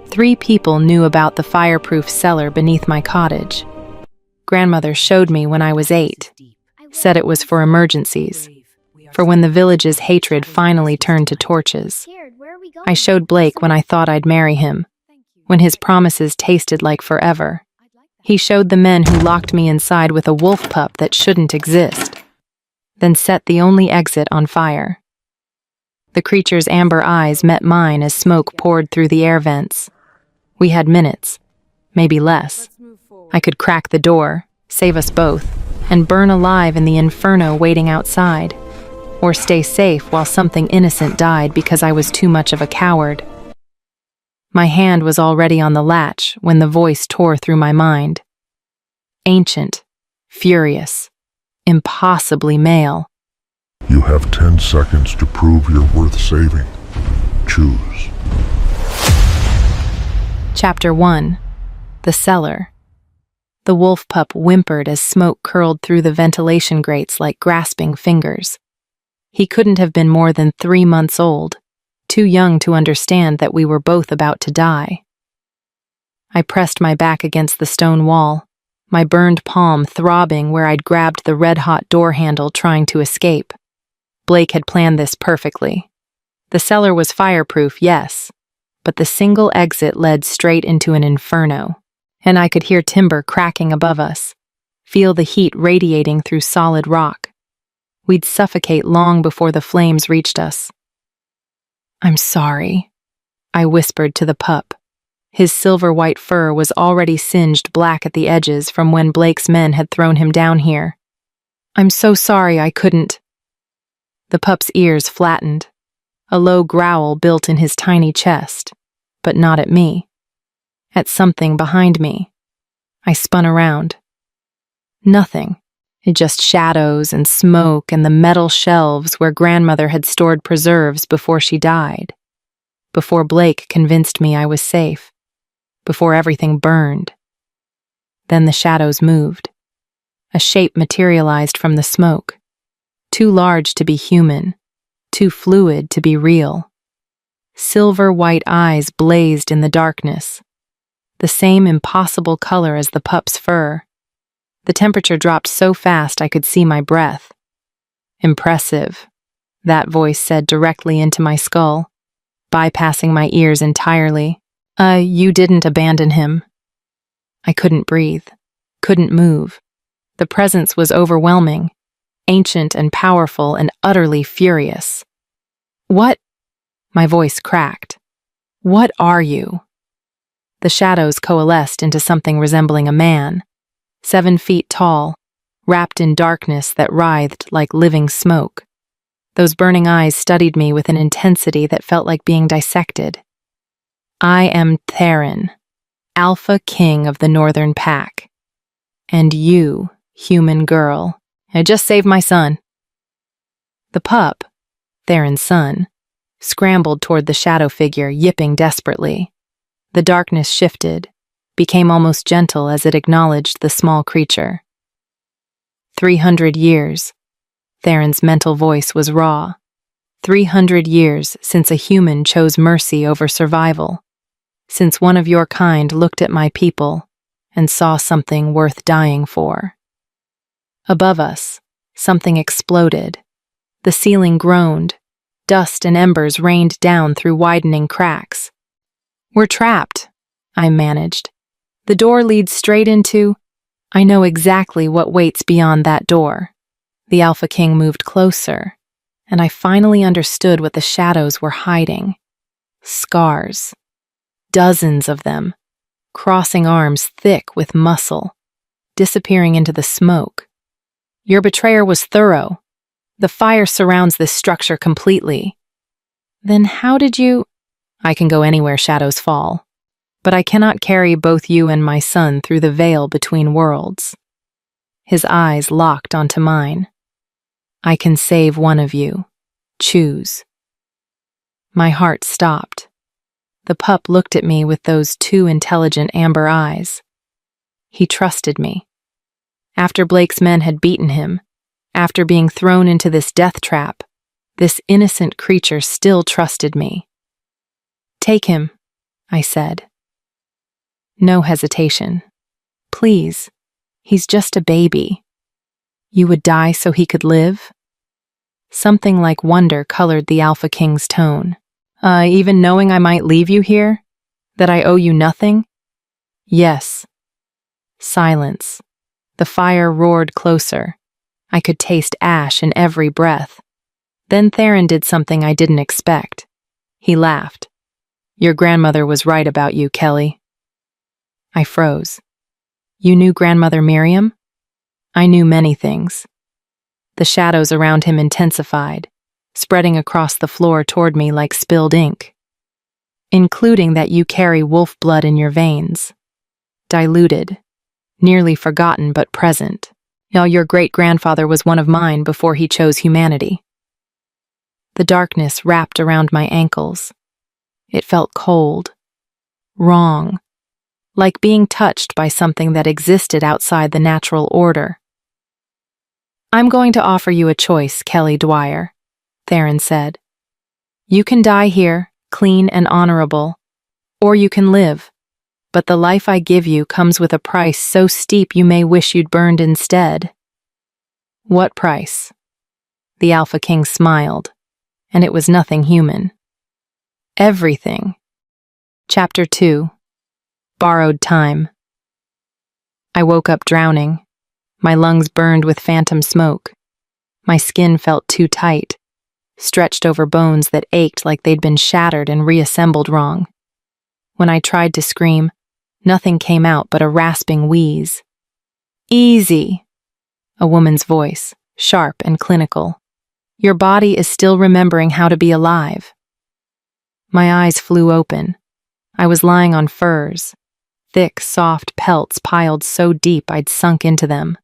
3 people knew about the fireproof cellar beneath my cottage. Grandmother showed me when I was 8, said it was for emergencies, for when the village's hatred finally turned to torches. I showed Blake when I thought I'd marry him, when his promises tasted like forever. He showed the men who locked me inside with a wolf pup that shouldn't exist, then set the only exit on fire. The creature's amber eyes met mine as smoke poured through the air vents. We had minutes, maybe less. I could crack the door, save us both, and burn alive in the inferno waiting outside, or stay safe while something innocent died because I was too much of a coward. My hand was already on the latch when the voice tore through my mind. Ancient, furious, impossibly male. You have 10 seconds to prove you're worth saving. Choose. Chapter 1. The Cellar. The wolf pup whimpered as smoke curled through the ventilation grates like grasping fingers. He couldn't have been more than 3 months old, too young to understand that we were both about to die. I pressed my back against the stone wall, my burned palm throbbing where I'd grabbed the red-hot door handle trying to escape. Blake had planned this perfectly. The cellar was fireproof, yes, but the single exit led straight into an inferno, and I could hear timber cracking above us, feel the heat radiating through solid rock. We'd suffocate long before the flames reached us. "I'm sorry," I whispered to the pup. His silver-white fur was already singed black at the edges from when Blake's men had thrown him down here. "I'm so sorry I couldn't." The pup's ears flattened. A low growl built in his tiny chest, but not at me. At something behind me. I spun around. Nothing. Just shadows and smoke and the metal shelves where Grandmother had stored preserves before she died. Before Blake convinced me I was safe. Before everything burned. Then the shadows moved. A shape materialized from the smoke. Too large to be human. Too fluid to be real. Silver-white eyes blazed in the darkness. The same impossible color as the pup's fur. The temperature dropped so fast I could see my breath. "Impressive," that voice said directly into my skull, bypassing my ears entirely. You didn't abandon him." I couldn't breathe, couldn't move. The presence was overwhelming, ancient and powerful and utterly furious. "What?" My voice cracked. "What are you?" The shadows coalesced into something resembling a man, 7 feet tall, wrapped in darkness that writhed like living smoke. Those burning eyes studied me with an intensity that felt like being dissected. "I am Theron, Alpha King of the Northern Pack. And you, human girl, I just saved my son." The pup, Theron's son, scrambled toward the shadow figure, yipping desperately. The darkness shifted, became almost gentle as it acknowledged the small creature. 300 years. Theron's mental voice was raw. 300 years since a human chose mercy over survival. Since one of your kind looked at my people and saw something worth dying for. Above us, something exploded. The ceiling groaned. Dust and embers rained down through widening cracks. "We're trapped," I managed. "The door leads straight into—" "I know exactly what waits beyond that door." The Alpha King moved closer, and I finally understood what the shadows were hiding. Scars. Dozens of them, crossing arms thick with muscle, disappearing into the smoke. "Your betrayer was thorough. The fire surrounds this structure completely." "Then how did you—" "I can go anywhere shadows fall, but I cannot carry both you and my son through the veil between worlds." His eyes locked onto mine. "I can save one of you. Choose." My heart stopped. The pup looked at me with those 2 intelligent amber eyes. He trusted me. After Blake's men had beaten him, after being thrown into this death trap, this innocent creature still trusted me. "Take him," I said, No hesitation. Please, he's just a baby. You would die so he could live? Something like wonder colored the Alpha King's tone. Even knowing I might leave you here? That I owe you nothing? Yes. Silence. The fire roared closer. I could taste ash in every breath. Then Theron did something I didn't expect. He laughed. Your grandmother was right about you, Kelly. I froze. You knew Grandmother Miriam? I knew many things. The shadows around him intensified, spreading across the floor toward me like spilled ink. Including that you carry wolf blood in your veins. Diluted, nearly forgotten but present. Your great-grandfather was one of mine before he chose humanity. The darkness wrapped around my ankles. It felt cold, wrong, like being touched by something that existed outside the natural order. I'm going to offer you a choice, Kelly Dwyer, Theron said. You can die here, clean and honorable, or you can live, but the life I give you comes with a price so steep you may wish you'd burned instead. What price? The Alpha King smiled, and it was nothing human. Everything. Chapter 2. Borrowed Time. I woke up drowning. My lungs burned with phantom smoke. My skin felt too tight, stretched over bones that ached like they'd been shattered and reassembled wrong. When I tried to scream, nothing came out but a rasping wheeze. Easy, a woman's voice, sharp and clinical. Your body is still remembering how to be alive. My eyes flew open. I was lying on furs, thick, soft pelts piled so deep I'd sunk into them.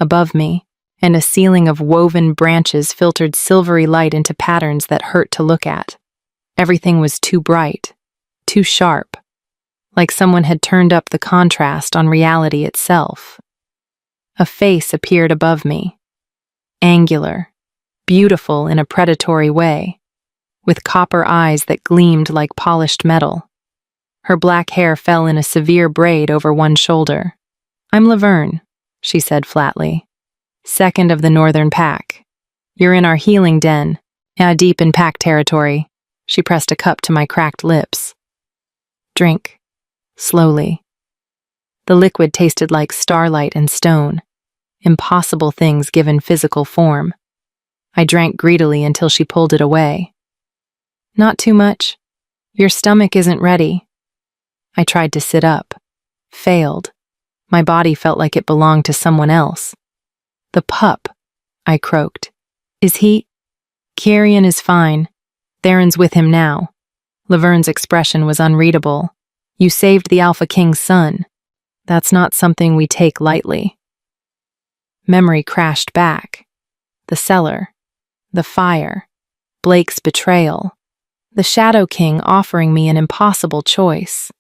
Above me, and a ceiling of woven branches filtered silvery light into patterns that hurt to look at. Everything was too bright, too sharp, like someone had turned up the contrast on reality itself. A face appeared above me, angular, beautiful in a predatory way, with copper eyes that gleamed like polished metal. Her black hair fell in a severe braid over one shoulder. I'm Laverne, she said flatly. Second of the Northern Pack. You're in our healing den, deep in pack territory. She pressed a cup to my cracked lips. Drink. Slowly. The liquid tasted like starlight and stone, impossible things given physical form. I drank greedily until she pulled it away. Not too much. Your stomach isn't ready. I tried to sit up. Failed. My body felt like it belonged to someone else. The pup, I croaked. Is he? Kyrian is fine. Theron's with him now. Laverne's expression was unreadable. You saved the Alpha King's son. That's not something we take lightly. Memory crashed back. The cellar. The fire. Blake's betrayal. The Shadow King offering me an impossible choice.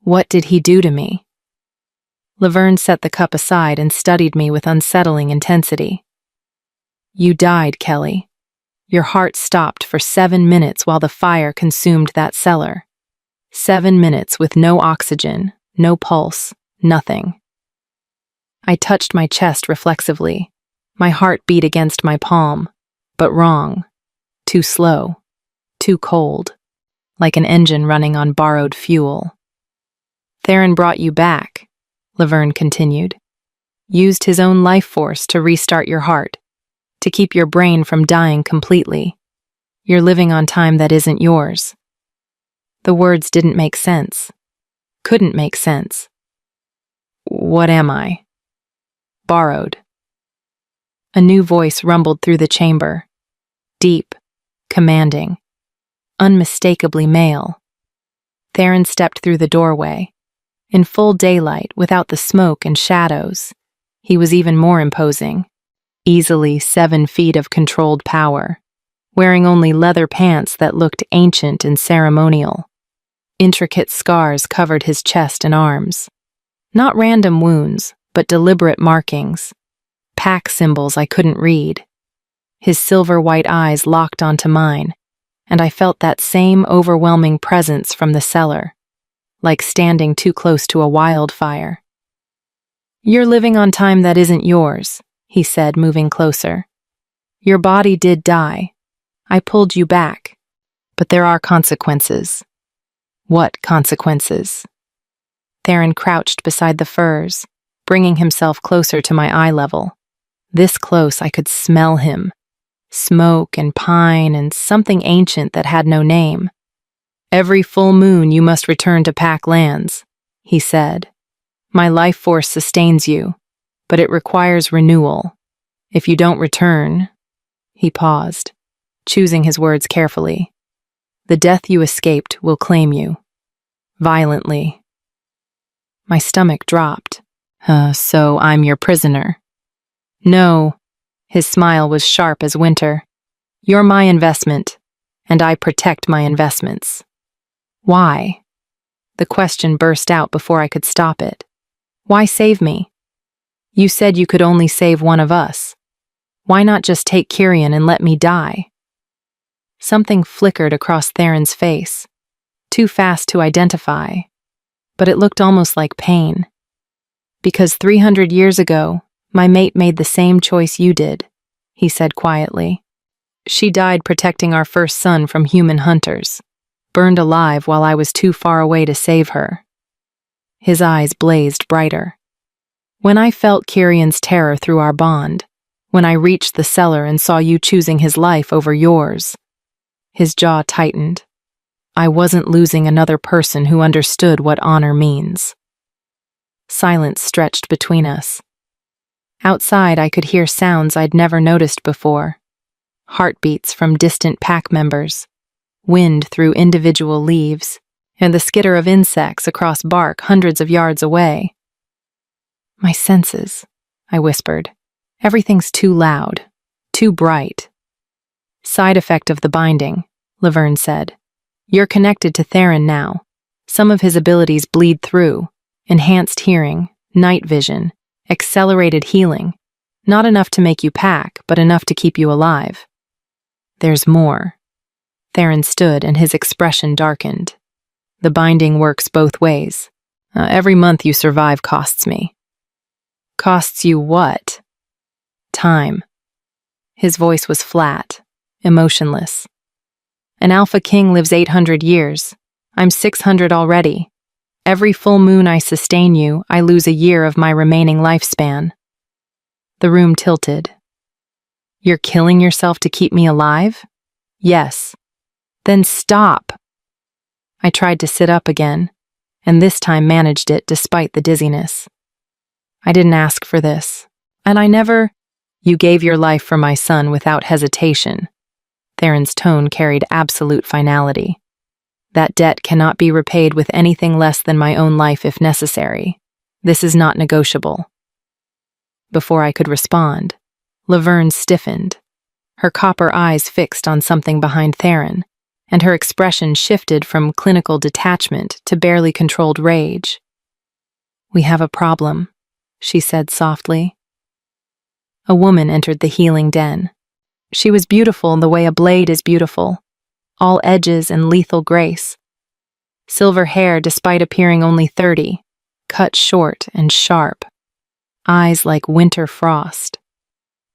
What did he do to me? Laverne set the cup aside and studied me with unsettling intensity. You died, Kelly. Your heart stopped for 7 minutes while the fire consumed that cellar. 7 minutes with no oxygen, no pulse, nothing. I touched my chest reflexively. My heart beat against my palm, but wrong. Too slow. Too cold. Like an engine running on borrowed fuel. Theron brought you back, Laverne continued. Used his own life force to restart your heart, to keep your brain from dying completely. You're living on time that isn't yours. The words didn't make sense. Couldn't make sense. What am I? Borrowed. A new voice rumbled through the chamber. Deep, commanding, unmistakably male. Theron stepped through the doorway. In full daylight, without the smoke and shadows, he was even more imposing. Easily 7 feet of controlled power, wearing only leather pants that looked ancient and ceremonial. Intricate scars covered his chest and arms. Not random wounds, but deliberate markings. Pack symbols I couldn't read. His silver-white eyes locked onto mine, and I felt that same overwhelming presence from the cellar. like standing too close to a wildfire. "You're living on time that isn't yours," he said, moving closer. "Your body did die. I pulled you back. But there are consequences." "What consequences?" Theron crouched beside the firs, bringing himself closer to my eye level. This close, I could smell him. Smoke and pine and something ancient that had no name. "Every full moon you must return to Pack Lands," he said. "My life force sustains you, but it requires renewal. If you don't return—" He paused, choosing his words carefully. "The death you escaped will claim you. Violently." My stomach dropped. "So I'm your prisoner?" "No." His smile was sharp as winter. "You're my investment, and I protect my investments." "Why?" The question burst out before I could stop it. "Why save me? You said you could only save one of us. Why not just take Kyrian and let me die?" Something flickered across Theron's face, too fast to identify, but it looked almost like pain. "Because 300 years ago, my mate made the same choice you did," he said quietly. "She died protecting our first son from human hunters, burned alive while I was too far away to save her." His eyes blazed brighter. "When I felt Kyrian's terror through our bond, when I reached the cellar and saw you choosing his life over yours." His jaw tightened. I wasn't losing another person who understood what honor means. Silence stretched between us. Outside, I could hear sounds I'd never noticed before. Heartbeats from distant pack members, wind through individual leaves, and the skitter of insects across bark hundreds of yards away. "My senses," I whispered. "Everything's too loud, too bright." "Side effect of the binding," Laverne said. "You're connected to Theron now. Some of his abilities bleed through. Enhanced hearing, night vision, accelerated healing. Not enough to make you pack, but enough to keep you alive." "There's more." Theron stood and his expression darkened. "The binding works both ways. Every month you survive costs me." "Costs you what?" "Time." His voice was flat, emotionless. "An Alpha King lives 800 years. I'm 600 already. Every full moon I sustain you, I lose a year of my remaining lifespan." The room tilted. "You're killing yourself to keep me alive?" "Yes." "Then stop." I tried to sit up again, and this time managed it despite the dizziness. "I didn't ask for this, and I never—" "You gave your life for my son without hesitation." Theron's tone carried absolute finality. "That debt cannot be repaid with anything less than my own life if necessary. This is not negotiable." Before I could respond, Laverne stiffened, her copper eyes fixed on something behind Theron, and her expression shifted from clinical detachment to barely controlled rage. "We have a problem," she said softly. A woman entered the healing den. She was beautiful the way a blade is beautiful, all edges and lethal grace. Silver hair despite appearing only 30, cut short and sharp. Eyes like winter frost.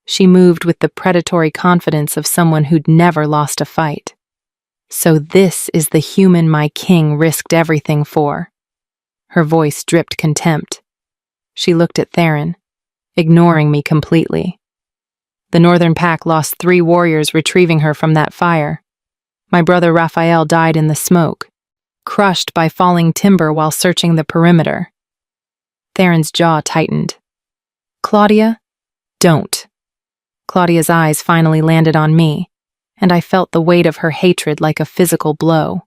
She moved with the predatory confidence of someone who'd never lost a fight. "So this is the human my king risked everything for." Her voice dripped contempt. She looked at Theron, ignoring me completely. "The Northern Pack lost 3 warriors retrieving her from that fire. My brother Raphael died in the smoke, crushed by falling timber while searching the perimeter." Theron's jaw tightened. "Claudia, don't." Claudia's eyes finally landed on me, and I felt the weight of her hatred like a physical blow.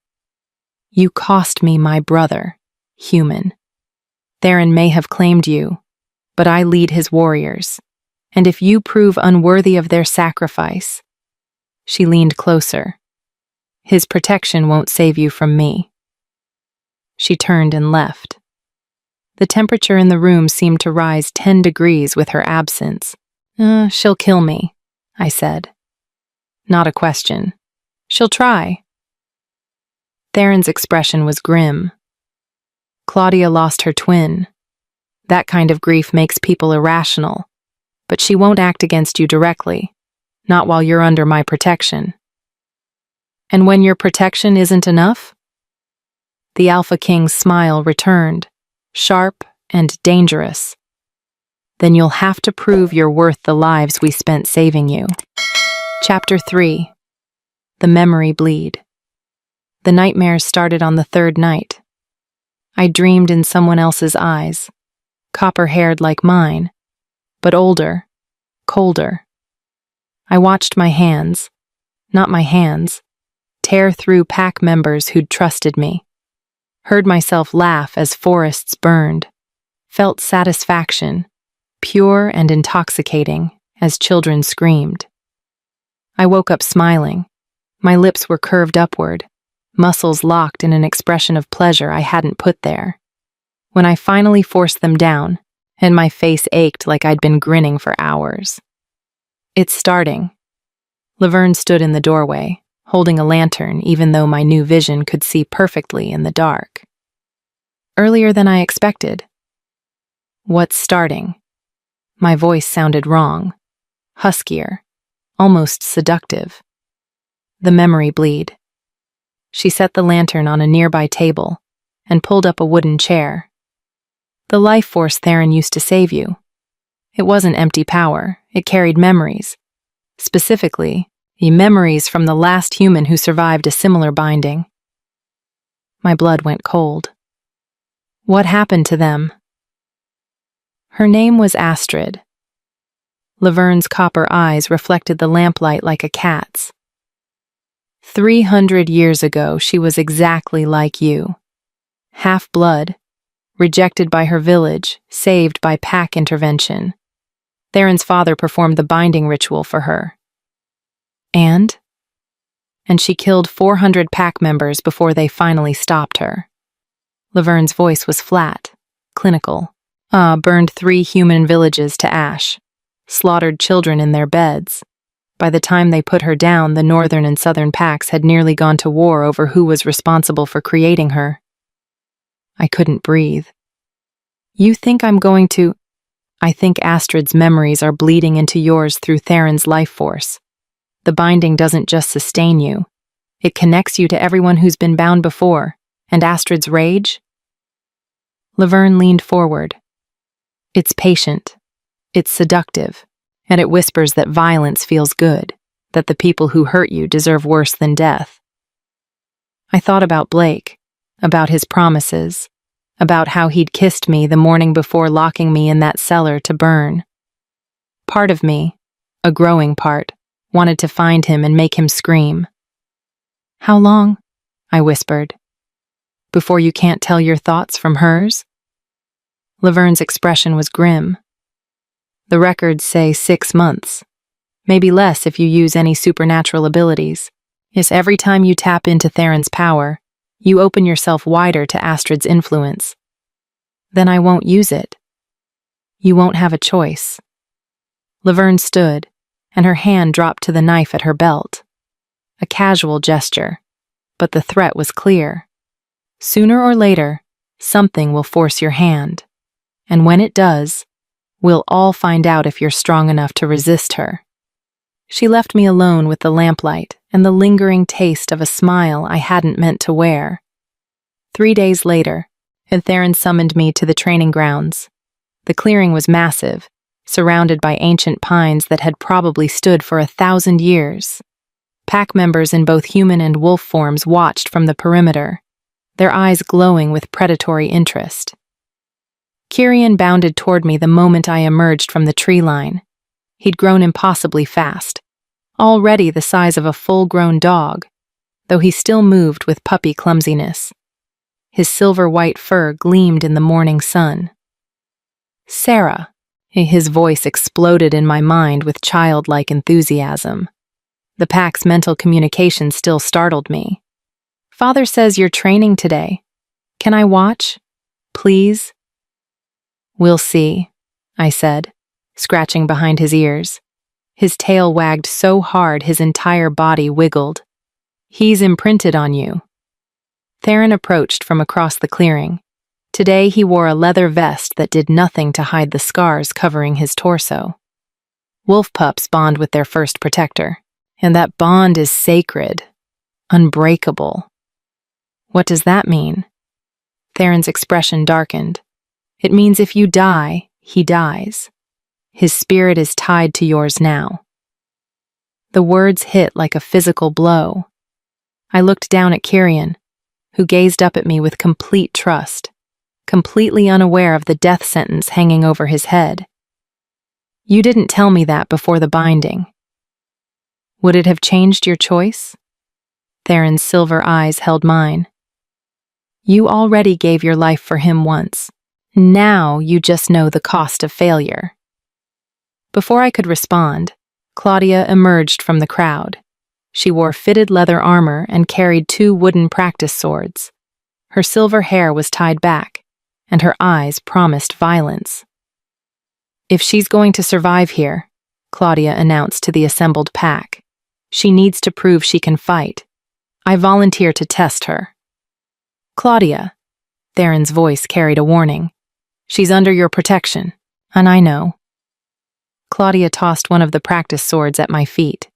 "You cost me my brother, human. Theron may have claimed you, but I lead his warriors, and if you prove unworthy of their sacrifice—" She leaned closer. "His protection won't save you from me." She turned and left. The temperature in the room seemed to rise 10 degrees with her absence. "She'll kill me," I said. "Not a question. She'll try." Theron's expression was grim. Claudia lost her twin. That kind of grief makes people irrational, but she won't act against you directly, not while you're under my protection. And when your protection isn't enough? The Alpha King's smile returned, sharp and dangerous. Then you'll have to prove you're worth the lives we spent saving you. Chapter 3. The Memory Bleed. The nightmares started on the third night. I dreamed in someone else's eyes, copper-haired like mine, but older, colder. I watched my hands, not my hands, tear through pack members who'd trusted me, heard myself laugh as forests burned, felt satisfaction, pure and intoxicating, as children screamed. I woke up smiling. My lips were curved upward, muscles locked in an expression of pleasure I hadn't put there. When I finally forced them down, and my face ached like I'd been grinning for hours. It's starting. Laverne stood in the doorway, holding a lantern even though my new vision could see perfectly in the dark. Earlier than I expected. What's starting? My voice sounded wrong, huskier, almost seductive. The memory bleed. She set the lantern on a nearby table and pulled up a wooden chair. The life force Theron used to save you. It wasn't empty power, it carried memories. Specifically, the memories from the last human who survived a similar binding. My blood went cold. What happened to them? Her name was Astrid. Laverne's copper eyes reflected the lamplight like a cat's. 300 years ago, she was exactly like you. Half-blood, rejected by her village, saved by pack intervention. Theron's father performed the binding ritual for her. And she killed 400 pack members before they finally stopped her. Laverne's voice was flat, clinical. Burned 3 human villages to ash, slaughtered children in their beds. By the time they put her down, the northern and southern packs had nearly gone to war over who was responsible for creating her. I couldn't breathe. You think I'm going to... I think Astrid's memories are bleeding into yours through Theron's life force. The binding doesn't just sustain you. It connects you to everyone who's been bound before. And Astrid's rage? Laverne leaned forward. It's patient. It's seductive. And it whispers that violence feels good, that the people who hurt you deserve worse than death. I thought about Blake, about his promises, about how he'd kissed me the morning before locking me in that cellar to burn. Part of me, a growing part, wanted to find him and make him scream. How long? I whispered. Before you can't tell your thoughts from hers? Laverne's expression was grim. The records say 6 months. Maybe less if you use any supernatural abilities. Yes, every time you tap into Theron's power, you open yourself wider to Astrid's influence. Then I won't use it. You won't have a choice. Laverne stood, and her hand dropped to the knife at her belt. A casual gesture, but the threat was clear. Sooner or later, something will force your hand. And when it does, we'll all find out if you're strong enough to resist her. She left me alone with the lamplight and the lingering taste of a smile I hadn't meant to wear. 3 days later, Theron summoned me to the training grounds. The clearing was massive, surrounded by ancient pines that had probably stood for 1,000 years. Pack members in both human and wolf forms watched from the perimeter, their eyes glowing with predatory interest. Kyrian bounded toward me the moment I emerged from the tree line. He'd grown impossibly fast, already the size of a full-grown dog, though he still moved with puppy clumsiness. His silver-white fur gleamed in the morning sun. Sarah, his voice exploded in my mind with childlike enthusiasm. The pack's mental communication still startled me. Father says you're training today. Can I watch? Please? We'll see, I said, scratching behind his ears. His tail wagged so hard his entire body wiggled. He's imprinted on you. Theron approached from across the clearing, Today he wore a leather vest that did nothing to hide the scars covering his torso. Wolf pups bond with their first protector, and that bond is sacred, unbreakable. What does that mean? Theron's expression darkened. It means if you die, he dies. His spirit is tied to yours now. The words hit like a physical blow. I looked down at Kyrian, who gazed up at me with complete trust, completely unaware of the death sentence hanging over his head. You didn't tell me that before the binding. Would it have changed your choice? Theron's silver eyes held mine. You already gave your life for him once. Now you just know the cost of failure. Before I could respond, Claudia emerged from the crowd. She wore fitted leather armor and carried 2 wooden practice swords. Her silver hair was tied back, and her eyes promised violence. If she's going to survive here, Claudia announced to the assembled pack, she needs to prove she can fight. I volunteer to test her. Claudia, Theron's voice carried a warning. She's under your protection, and I know. Claudia tossed one of the practice swords at my feet.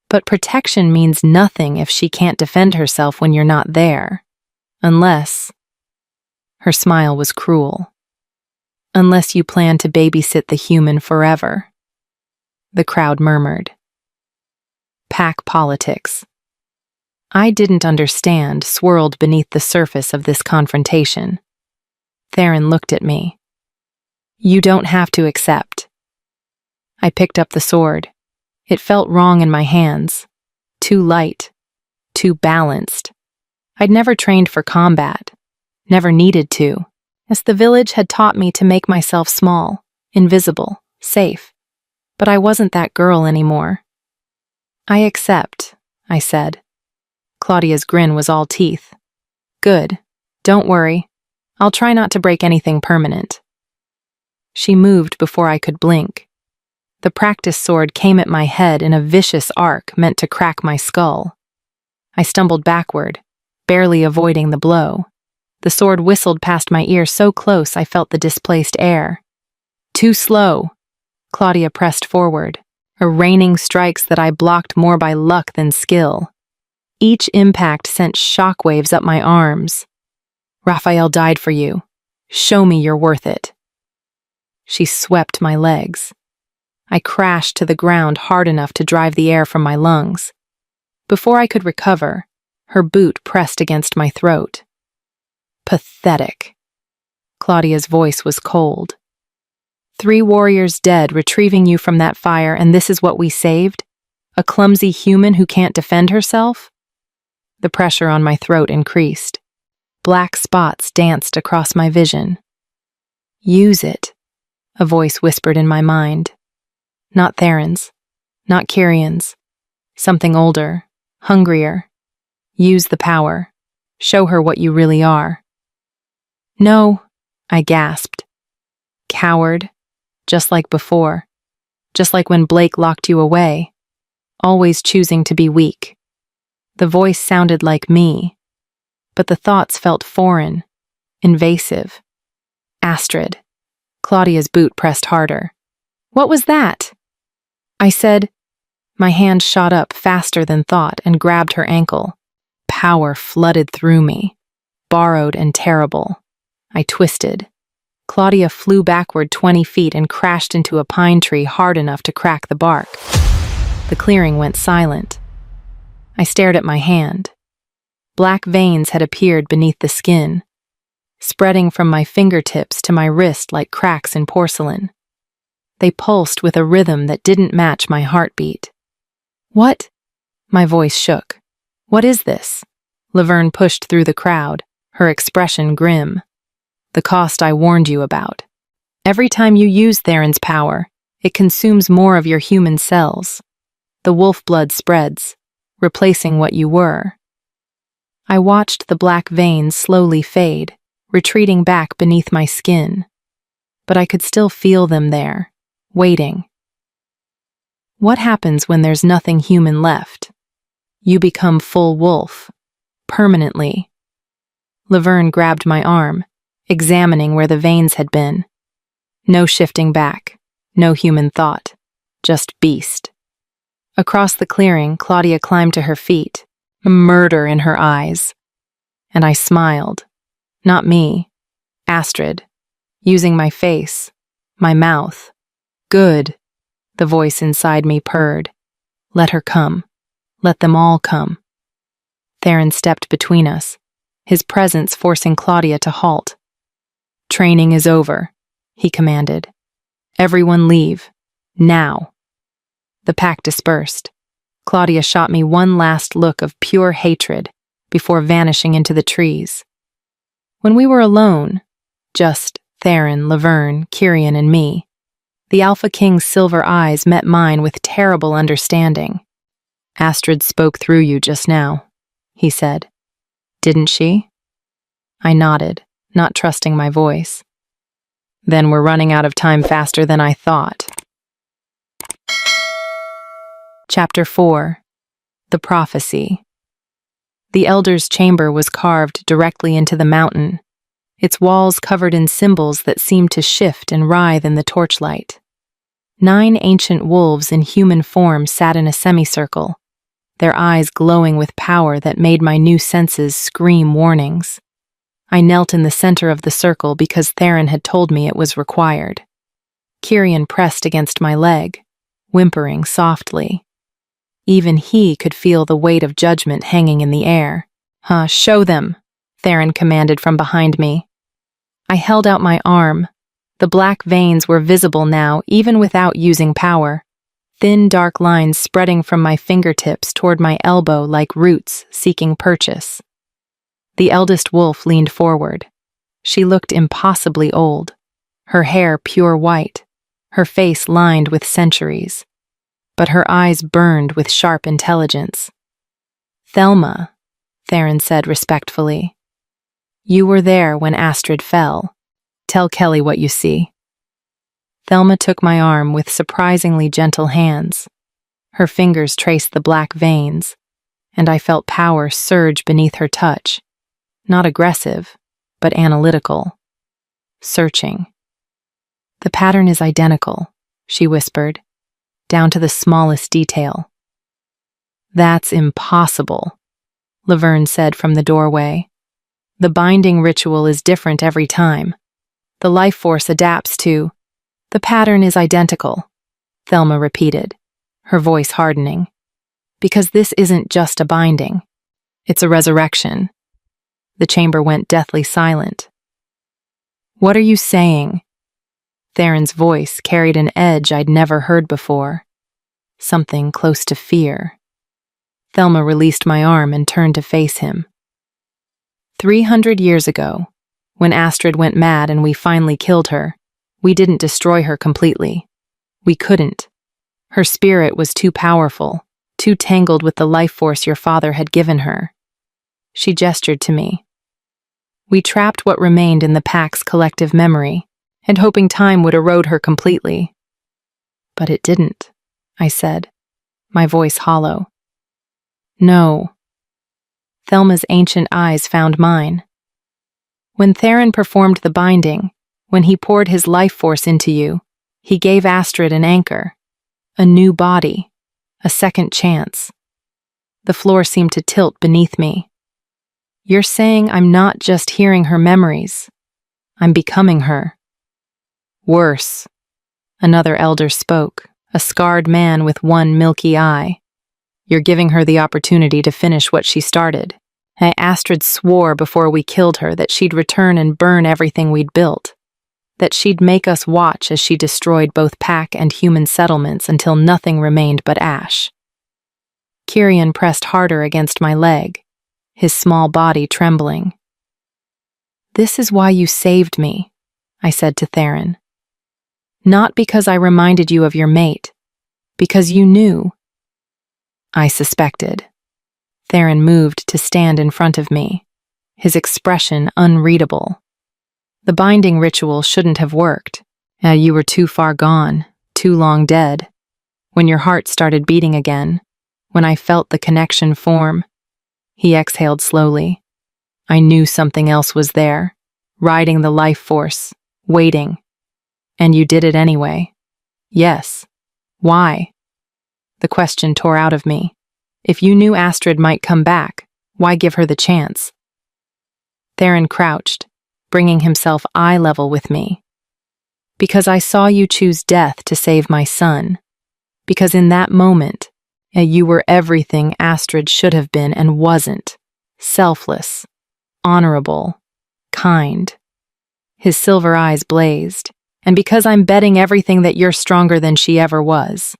But protection means nothing if she can't defend herself when you're not there. Unless... Her smile was cruel. Unless you plan to babysit the human forever. The crowd murmured. Pack politics. I didn't understand swirled beneath the surface of this confrontation. Theron looked at me. You don't have to accept. I picked up the sword. It felt wrong in my hands. Too light. Too balanced. I'd never trained for combat. Never needed to, as the village had taught me to make myself small, invisible, safe. But I wasn't that girl anymore. I accept, I said. Claudia's grin was all teeth. Good. Don't worry. I'll try not to break anything permanent. She moved before I could blink. The practice sword came at my head in a vicious arc meant to crack my skull. I stumbled backward, barely avoiding the blow. The sword whistled past my ear so close I felt the displaced air. Too slow. Claudia pressed forward, raining strikes that I blocked more by luck than skill. Each impact sent shockwaves up my arms. Raphael died for you. Show me you're worth it. She swept my legs. I crashed to the ground hard enough to drive the air from my lungs. Before I could recover, her boot pressed against my throat. Pathetic. Claudia's voice was cold. 3 warriors dead, retrieving you from that fire, and this is what we saved? A clumsy human who can't defend herself? The pressure on my throat increased. Black spots danced across my vision. Use it, a voice whispered in my mind. Not Theron's, not Kyrian's. Something older, hungrier. Use the power. Show her what you really are. No, I gasped. Coward, just like before. Just like when Blake locked you away. Always choosing to be weak. The voice sounded like me, but the thoughts felt foreign, invasive. Astrid. Claudia's boot pressed harder. What was that? I said. My hand shot up faster than thought and grabbed her ankle. Power flooded through me, borrowed and terrible. I twisted. Claudia flew backward 20 feet and crashed into a pine tree hard enough to crack the bark. The clearing went silent. I stared at my hand. Black veins had appeared beneath the skin, spreading from my fingertips to my wrist like cracks in porcelain. They pulsed with a rhythm that didn't match my heartbeat. What? My voice shook. What is this? Laverne pushed through the crowd, her expression grim. The cost I warned you about. Every time you use Theron's power, it consumes more of your human cells. The wolf blood spreads, replacing what you were. I watched the black veins slowly fade, retreating back beneath my skin. But I could still feel them there, waiting. What happens when there's nothing human left? You become full wolf, permanently. Laverne grabbed my arm, examining where the veins had been. No shifting back, no human thought, just beast. Across the clearing, Claudia climbed to her feet, murder in her eyes. And I smiled. Not me. Astrid. Using my face, my mouth. Good. The voice inside me purred. Let her come. Let them all come. Theron stepped between us, his presence forcing Claudia to halt. Training is over, he commanded. Everyone leave. Now. The pack dispersed. Claudia shot me one last look of pure hatred before vanishing into the trees. When we were alone, just Theron, Laverne, Kyrian, and me, the Alpha King's silver eyes met mine with terrible understanding. Astrid spoke through you just now, he said. Didn't she? I nodded, not trusting my voice. Then we're running out of time faster than I thought. Chapter 4. The Prophecy. The Elder's chamber was carved directly into the mountain, its walls covered in symbols that seemed to shift and writhe in the torchlight. 9 ancient wolves in human form sat in a semicircle, their eyes glowing with power that made my new senses scream warnings. I knelt in the center of the circle because Theron had told me it was required. Kyrian pressed against my leg, whimpering softly. Even he could feel the weight of judgment hanging in the air. Show them, Theron commanded from behind me. I held out my arm. The black veins were visible now, even without using power. Thin, dark lines spreading from my fingertips toward my elbow like roots seeking purchase. The eldest wolf leaned forward. She looked impossibly old, her hair pure white, her face lined with centuries. But her eyes burned with sharp intelligence. Thelma, Theron said respectfully. You were there when Astrid fell. Tell Kelly what you see. Thelma took my arm with surprisingly gentle hands. Her fingers traced the black veins, and I felt power surge beneath her touch. Not aggressive, but analytical. Searching. The pattern is identical, she whispered, down to the smallest detail. That's impossible, Laverne said from the doorway. The binding ritual is different every time. The life force adapts to. The pattern is identical, Thelma repeated, her voice hardening. Because this isn't just a binding. It's a resurrection. The chamber went deathly silent. What are you saying? Theron's voice carried an edge I'd never heard before. Something close to fear. Thelma released my arm and turned to face him. 300 years ago, when Astrid went mad and we finally killed her, we didn't destroy her completely. We couldn't. Her spirit was too powerful, too tangled with the life force your father had given her. She gestured to me. We trapped what remained in the pack's collective memory, and hoping time would erode her completely. But it didn't, I said, my voice hollow. No. Thelma's ancient eyes found mine. When Theron performed the binding, when he poured his life force into you, he gave Astrid an anchor, a new body, a second chance. The floor seemed to tilt beneath me. You're saying I'm not just hearing her memories. I'm becoming her. Worse. Another elder spoke, a scarred man with one milky eye. You're giving her the opportunity to finish what she started. Astrid swore before we killed her that she'd return and burn everything we'd built. That she'd make us watch as she destroyed both pack and human settlements until nothing remained but ash. Kyrian pressed harder against my leg, his small body trembling. This is why you saved me, I said to Theron. Not because I reminded you of your mate, because you knew. I suspected. Theron moved to stand in front of me, his expression unreadable. The binding ritual shouldn't have worked. You were too far gone, too long dead. When your heart started beating again, when I felt the connection form, he exhaled slowly. I knew something else was there, riding the life force, waiting. And you did it anyway. Yes. Why? The question tore out of me. If you knew Astrid might come back, why give her the chance? Theron crouched, bringing himself eye level with me. Because I saw you choose death to save my son. Because in that moment, you were everything Astrid should have been and wasn't. Selfless, honorable, kind. His silver eyes blazed. And because I'm betting everything that you're stronger than she ever was.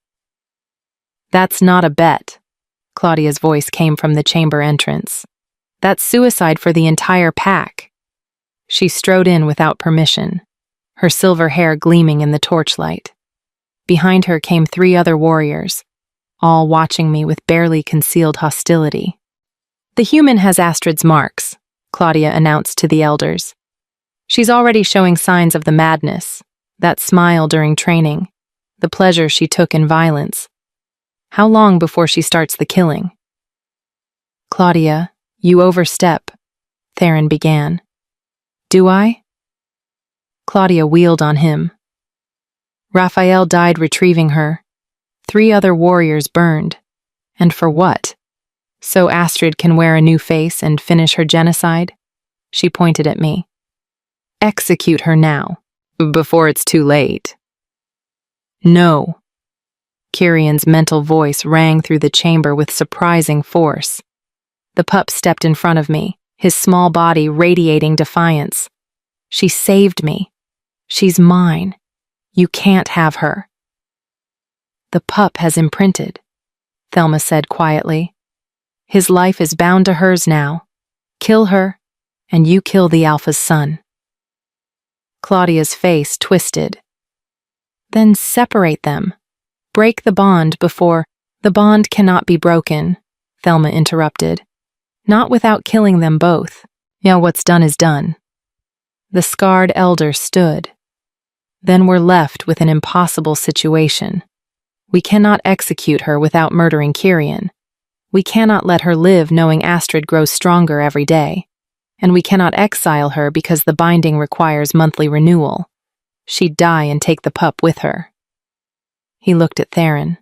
That's not a bet. Claudia's voice came from the chamber entrance. That's suicide for the entire pack. She strode in without permission, her silver hair gleaming in the torchlight. Behind her came 3 other warriors, all watching me with barely concealed hostility. The human has Astrid's marks, Claudia announced to the elders. She's already showing signs of the madness, that smile during training, the pleasure she took in violence. How long before she starts the killing? Claudia, you overstep, Theron began. Do I? Claudia wheeled on him. Raphael died retrieving her. 3 other warriors burned. And for what? So Astrid can wear a new face and finish her genocide? She pointed at me. Execute her now, before it's too late. No. Kirian's mental voice rang through the chamber with surprising force. The pup stepped in front of me, his small body radiating defiance. She saved me. She's mine. You can't have her. The pup has imprinted, Thelma said quietly. His life is bound to hers now. Kill her, and you kill the Alpha's son. Claudia's face twisted. Then separate them. Break the bond before— The bond cannot be broken, Thelma interrupted. Not without killing them both. Yeah, what's done is done. The scarred elder stood. Then we're left with an impossible situation. We cannot execute her without murdering Kirian. We cannot let her live knowing Astrid grows stronger every day. And we cannot exile her because the binding requires monthly renewal. She'd die and take the pup with her. He looked at Theron.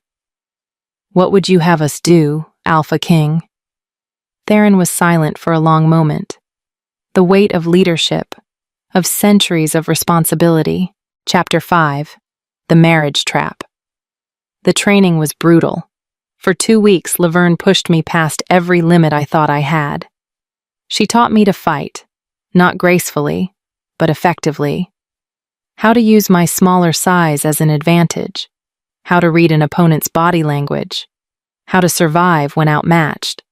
What would you have us do, Alpha King? Theron was silent for a long moment. The weight of leadership, of centuries of responsibility. Chapter 5. The Marriage Trap. The training was brutal. For 2 weeks, Laverne pushed me past every limit I thought I had. She taught me to fight, not gracefully, but effectively. How to use my smaller size as an advantage. How to read an opponent's body language. How to survive when outmatched.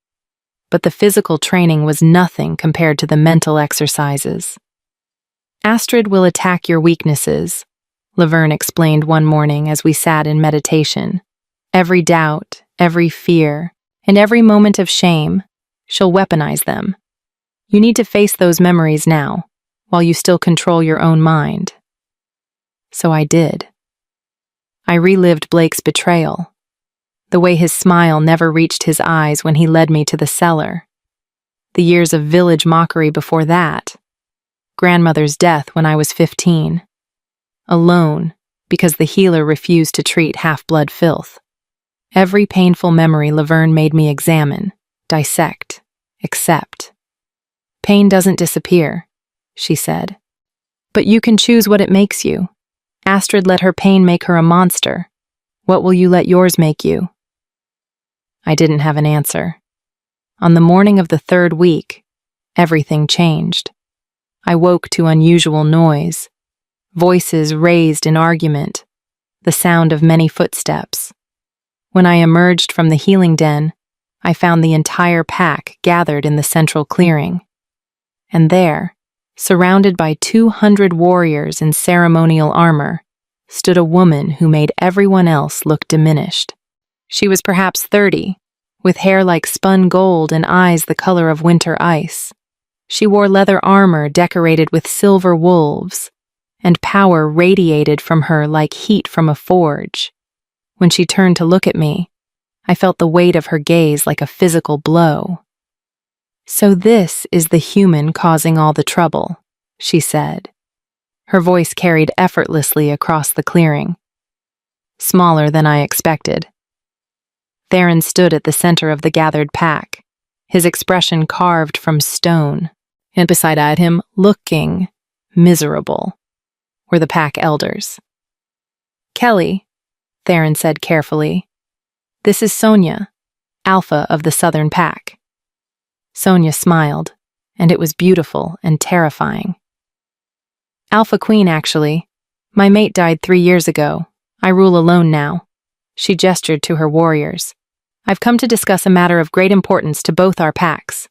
But the physical training was nothing compared to the mental exercises. Astrid will attack your weaknesses, Laverne explained one morning as we sat in meditation. Every doubt, every fear, and every moment of shame, she'll weaponize them. You need to face those memories now, while you still control your own mind. So I did. I relived Blake's betrayal, the way his smile never reached his eyes when he led me to the cellar, the years of village mockery before that, grandmother's death when I was 15, alone because the healer refused to treat half-blood filth. Every painful memory Laverne made me examine, dissect, accept. Pain doesn't disappear, she said. But you can choose what it makes you. Astrid let her pain make her a monster. What will you let yours make you? I didn't have an answer. On the morning of the 3rd week, everything changed. I woke to unusual noise, voices raised in argument, the sound of many footsteps. When I emerged from the healing den, I found the entire pack gathered in the central clearing. And there, surrounded by 200 warriors in ceremonial armor, stood a woman who made everyone else look diminished. She was perhaps 30, with hair like spun gold and eyes the color of winter ice. She wore leather armor decorated with silver wolves, and power radiated from her like heat from a forge. When she turned to look at me, I felt the weight of her gaze like a physical blow. So this is the human causing all the trouble, she said. Her voice carried effortlessly across the clearing. Smaller than I expected. Theron stood at the center of the gathered pack, his expression carved from stone, and beside him, looking miserable, were the pack elders. Kelly, Theron said carefully, this is Sonia, Alpha of the Southern Pack. Sonia smiled, and it was beautiful and terrifying. Alpha Queen, actually. My mate died 3 years ago. I rule alone now. She gestured to her warriors. I've come to discuss a matter of great importance to both our packs.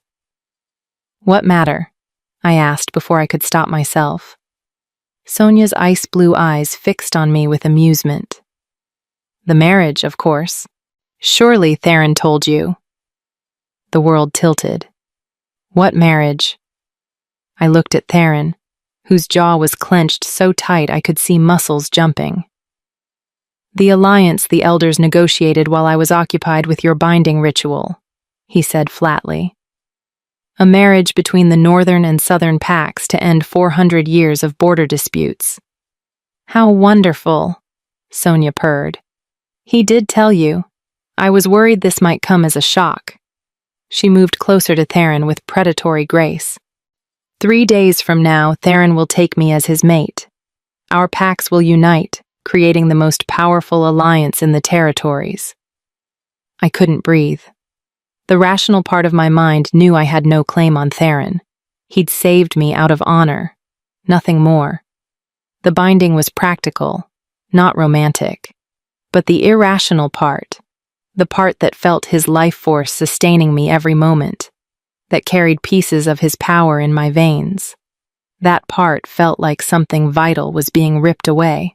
What matter? I asked before I could stop myself. Sonia's ice-blue eyes fixed on me with amusement. The marriage, of course. Surely Theron told you. The world tilted. What marriage? I looked at Theron, whose jaw was clenched so tight I could see muscles jumping. The alliance the elders negotiated while I was occupied with your binding ritual, he said flatly. A marriage between the northern and southern packs to end 400 years of border disputes. How wonderful, Sonia purred. He did tell you. I was worried this might come as a shock. She moved closer to Theron with predatory grace. 3 days from now, Theron will take me as his mate. Our packs will unite, creating the most powerful alliance in the territories. I couldn't breathe. The rational part of my mind knew I had no claim on Theron. He'd saved me out of honor, nothing more. The binding was practical, not romantic. But the irrational part, the part that felt his life force sustaining me every moment, that carried pieces of his power in my veins, that part felt like something vital was being ripped away.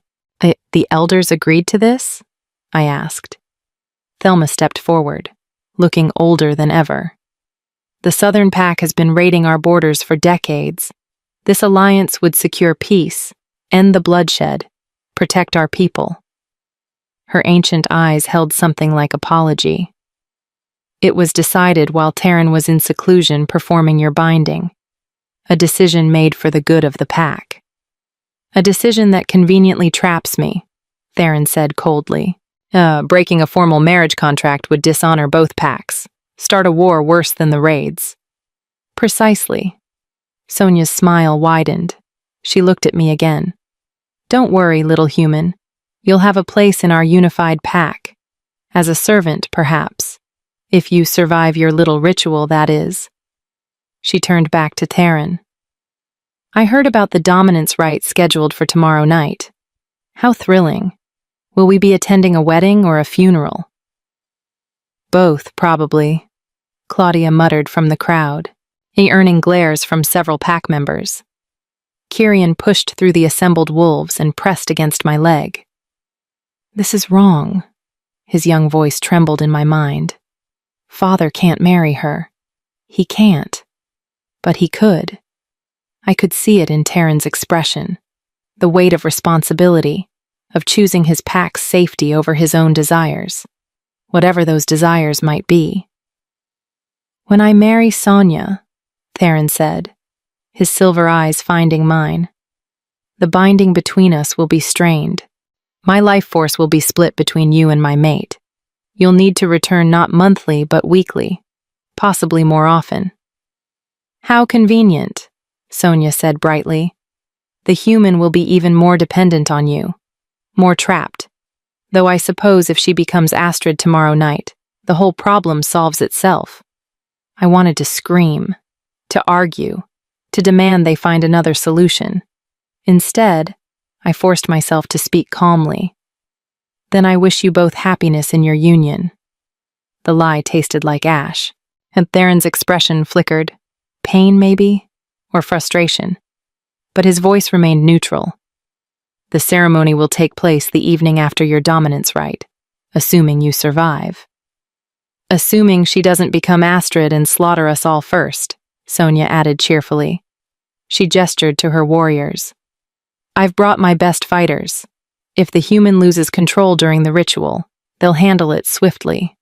The elders agreed to this? I asked. Thelma stepped forward, looking older than ever. The Southern Pack has been raiding our borders for decades. This alliance would secure peace, end the bloodshed, protect our people. Her ancient eyes held something like apology. It was decided while Theron was in seclusion performing your binding. A decision made for the good of the pack. A decision that conveniently traps me, Theron said coldly. Breaking a formal marriage contract would dishonor both packs, start a war worse than the raids. Precisely. Sonia's smile widened. She looked at me again. Don't worry, little human. You'll have a place in our unified pack. As a servant, perhaps. If you survive your little ritual, that is. She turned back to Theron. I heard about the dominance rite scheduled for tomorrow night. How thrilling. Will we be attending a wedding or a funeral? Both, probably, Claudia muttered from the crowd, earning glares from several pack members. Kyrian pushed through the assembled wolves and pressed against my leg. This is wrong. His young voice trembled in my mind. Father can't marry her. He can't. But he could. I could see it in Theron's expression, the weight of responsibility, of choosing his pack's safety over his own desires, whatever those desires might be. When I marry Sonia, Theron said, his silver eyes finding mine, the binding between us will be strained. My life force will be split between you and my mate. You'll need to return not monthly but weekly, possibly more often. How convenient, Sonia said brightly. The human will be even more dependent on you, more trapped. Though I suppose if she becomes Astrid tomorrow night, the whole problem solves itself. I wanted to scream, to argue, to demand they find another solution. Instead, I forced myself to speak calmly. Then I wish you both happiness in your union. The lie tasted like ash, and Theron's expression flickered. Pain, maybe? Or frustration. But his voice remained neutral. The ceremony will take place the evening after your dominance rite, assuming you survive. Assuming she doesn't become Astrid and slaughter us all first, Sonia added cheerfully. She gestured to her warriors. I've brought my best fighters. If the human loses control during the ritual, they'll handle it swiftly.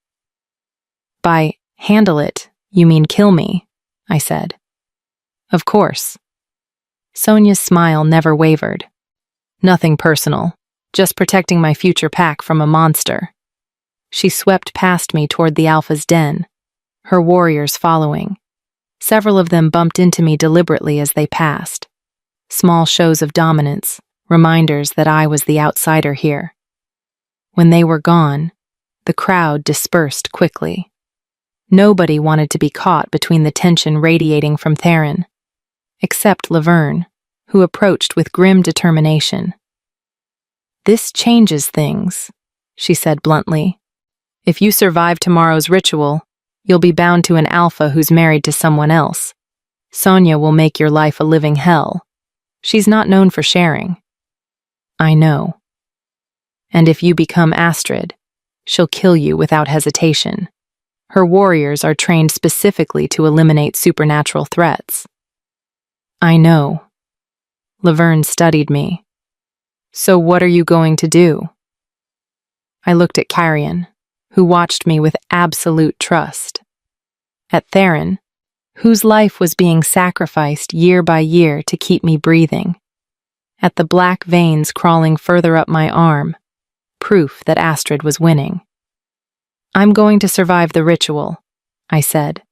By handle it, you mean kill me, I said. Of course. Sonia's smile never wavered. Nothing personal, just protecting my future pack from a monster. She swept past me toward the Alpha's den, her warriors following. Several of them bumped into me deliberately as they passed. Small shows of dominance, reminders that I was the outsider here. When they were gone, the crowd dispersed quickly. Nobody wanted to be caught between the tension radiating from Theron, except Laverne, who approached with grim determination. "This changes things," she said bluntly. "If you survive tomorrow's ritual, you'll be bound to an alpha who's married to someone else. Sonia will make your life a living hell. She's not known for sharing." "I know. And if you become Astrid, she'll kill you without hesitation. Her warriors are trained specifically to eliminate supernatural threats." "I know." Laverne studied me. "So what are you going to do?" I looked at Carrion, who watched me with absolute trust. At Theron, whose life was being sacrificed year by year to keep me breathing. At the black veins crawling further up my arm, proof that Astrid was winning. "I'm going to survive the ritual," I said.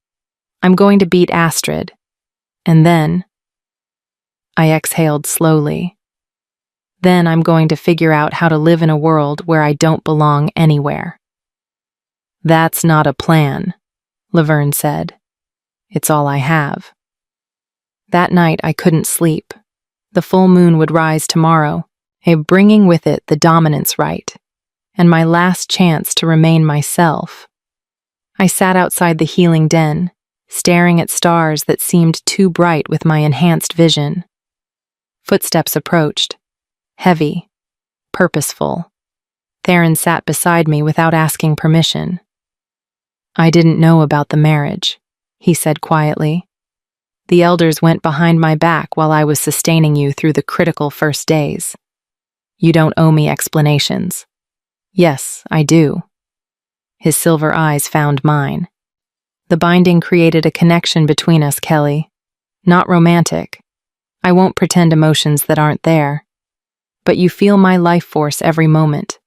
"I'm going to beat Astrid. And then..." I exhaled slowly. "Then I'm going to figure out how to live in a world where I don't belong anywhere." "That's not a plan," Laverne said. "It's all I have." That night I couldn't sleep. The full moon would rise tomorrow, bringing with it the dominance right, and my last chance to remain myself. I sat outside the healing den, staring at stars that seemed too bright with my enhanced vision. Footsteps approached, heavy, purposeful. Theron sat beside me without asking permission. "I didn't know about the marriage," he said quietly. "The elders went behind my back while I was sustaining you through the critical first days. You don't owe me explanations." "Yes, I do." His silver eyes found mine. "The binding created a connection between us, Kelly. Not romantic. I won't pretend emotions that aren't there. But you feel my life force every moment.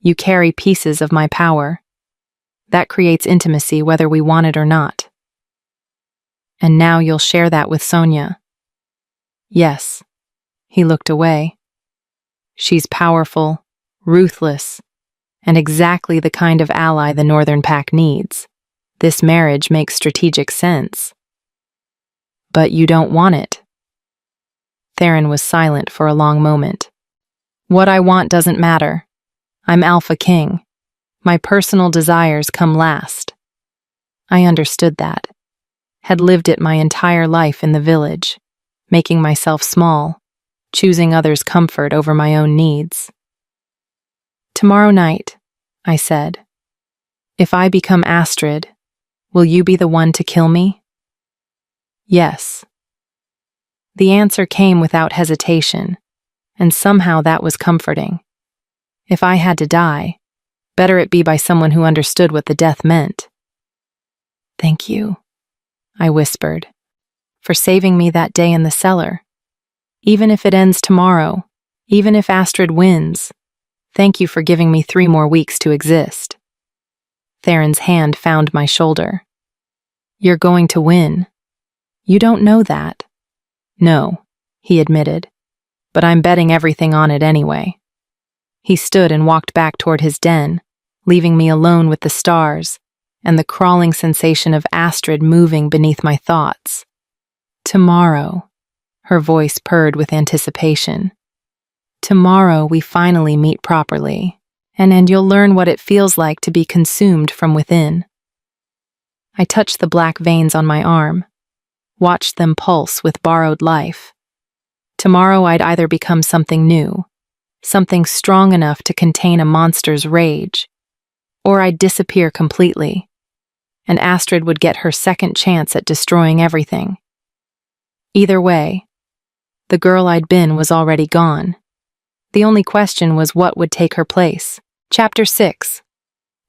You carry pieces of my power. That creates intimacy whether we want it or not. And now you'll share that with Sonia." "Yes." He looked away. "She's powerful, ruthless, and exactly the kind of ally the Northern Pack needs. This marriage makes strategic sense." "But you don't want it." Theron was silent for a long moment. "What I want doesn't matter. I'm Alpha King. My personal desires come last." I understood that. Had lived it my entire life in the village, making myself small, choosing others' comfort over my own needs. "Tomorrow night," I said, "if I become Astrid, will you be the one to kill me?" "Yes." The answer came without hesitation, and somehow that was comforting. If I had to die, better it be by someone who understood what the death meant. "Thank you," I whispered, "for saving me that day in the cellar. Even if it ends tomorrow, even if Astrid wins, thank you for giving me 3 more weeks to exist." Theron's hand found my shoulder. "You're going to win. You don't know that." "No," he admitted, "but I'm betting everything on it anyway." He stood and walked back toward his den, leaving me alone with the stars and the crawling sensation of Astrid moving beneath my thoughts. "Tomorrow," her voice purred with anticipation. "Tomorrow we finally meet properly, and you'll learn what it feels like to be consumed from within." I touched the black veins on my arm, watched them pulse with borrowed life. Tomorrow I'd either become something new, something strong enough to contain a monster's rage, or I'd disappear completely, and Astrid would get her second chance at destroying everything. Either way, the girl I'd been was already gone. The only question was what would take her place. Chapter 6.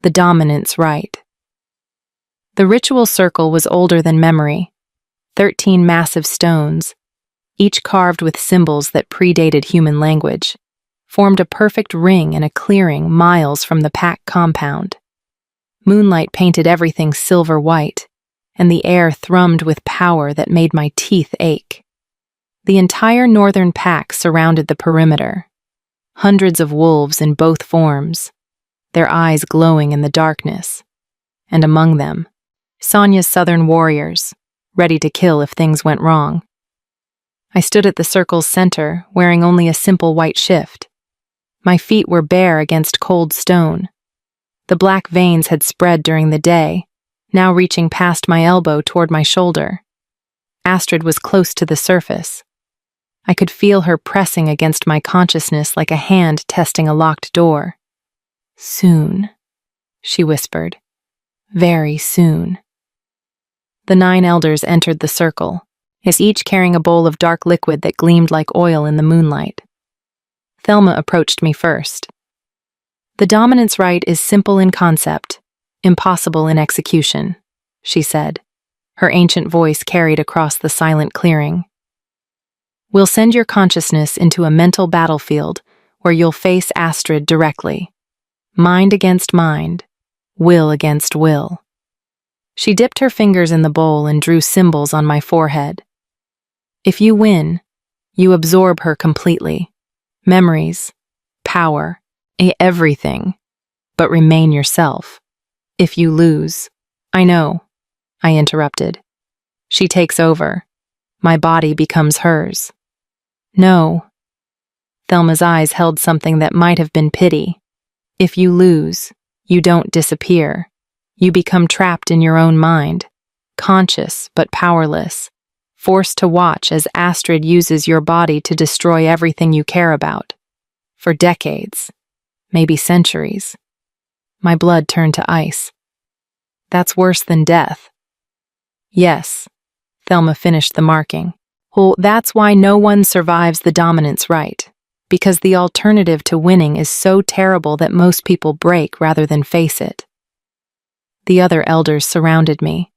The Dominance Right. The ritual circle was older than memory. 13 massive stones, each carved with symbols that predated human language, formed a perfect ring in a clearing miles from the pack compound. Moonlight painted everything silver white, and the air thrummed with power that made my teeth ache. The entire northern pack surrounded the perimeter. Hundreds of wolves in both forms, their eyes glowing in the darkness. And among them, Sonya's southern warriors, ready to kill if things went wrong. I stood at the circle's center, wearing only a simple white shift. My feet were bare against cold stone. The black veins had spread during the day, now reaching past my elbow toward my shoulder. Astrid was close to the surface. I could feel her pressing against my consciousness like a hand testing a locked door. "Soon," she whispered. "Very soon." The 9 elders entered the circle, each carrying a bowl of dark liquid that gleamed like oil in the moonlight. Thelma approached me first. "The dominance rite is simple in concept, impossible in execution," she said, her ancient voice carried across the silent clearing. "We'll send your consciousness into a mental battlefield where you'll face Astrid directly. Mind against mind, will against will." She dipped her fingers in the bowl and drew symbols on my forehead. "If you win, you absorb her completely. Memories, power, everything, but remain yourself. If you lose—" "I know," I interrupted. "She takes over. My body becomes hers." "No." Thelma's eyes held something that might have been pity. "If you lose, you don't disappear. You become trapped in your own mind, conscious but powerless, forced to watch as Astrid uses your body to destroy everything you care about. For decades, maybe centuries." My blood turned to ice. "That's worse than death." "Yes," Thelma finished the marking. "Well, that's why no one survives the dominance rite, because the alternative to winning is so terrible that most people break rather than face it." The other elders surrounded me,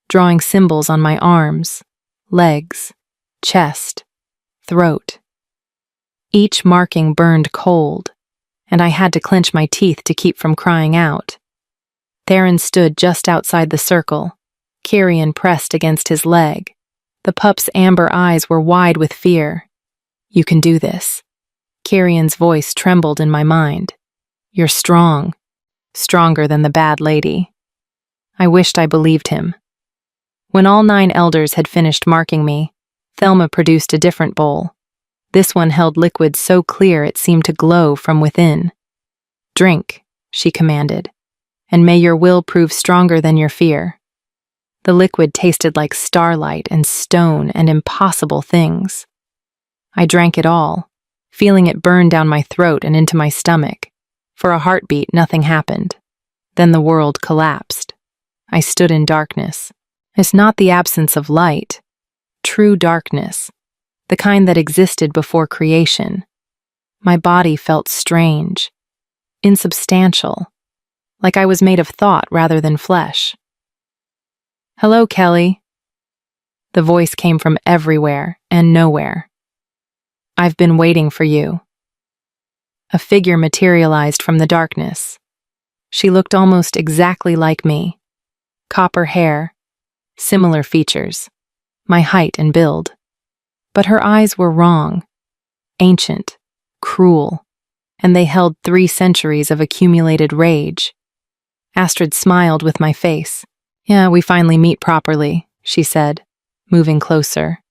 drawing symbols on my arms, legs, chest, throat. Each marking burned cold, and I had to clench my teeth to keep from crying out. Theron stood just outside the circle, Kyrian pressed against his leg. The pup's amber eyes were wide with fear. "You can do this." Kyrian's voice trembled in my mind. "You're strong, stronger than the bad lady." I wished I believed him. When all 9 elders had finished marking me, Thelma produced a different bowl. This one held liquid so clear it seemed to glow from within. "Drink," she commanded, "and may your will prove stronger than your fear." The liquid tasted like starlight and stone and impossible things. I drank it all, feeling it burn down my throat and into my stomach. For a heartbeat, nothing happened. Then the world collapsed. I stood in darkness. It's not the absence of light. True darkness. The kind that existed before creation. My body felt strange, insubstantial, like I was made of thought rather than flesh. "Hello, Kelly." The voice came from everywhere and nowhere. "I've been waiting for you." A figure materialized from the darkness. She looked almost exactly like me. Copper hair, similar features, my height and build. But her eyes were wrong, ancient, cruel, and they held 3 centuries of accumulated rage. Astrid smiled with my face. "Yeah, we finally meet properly," she said, moving closer.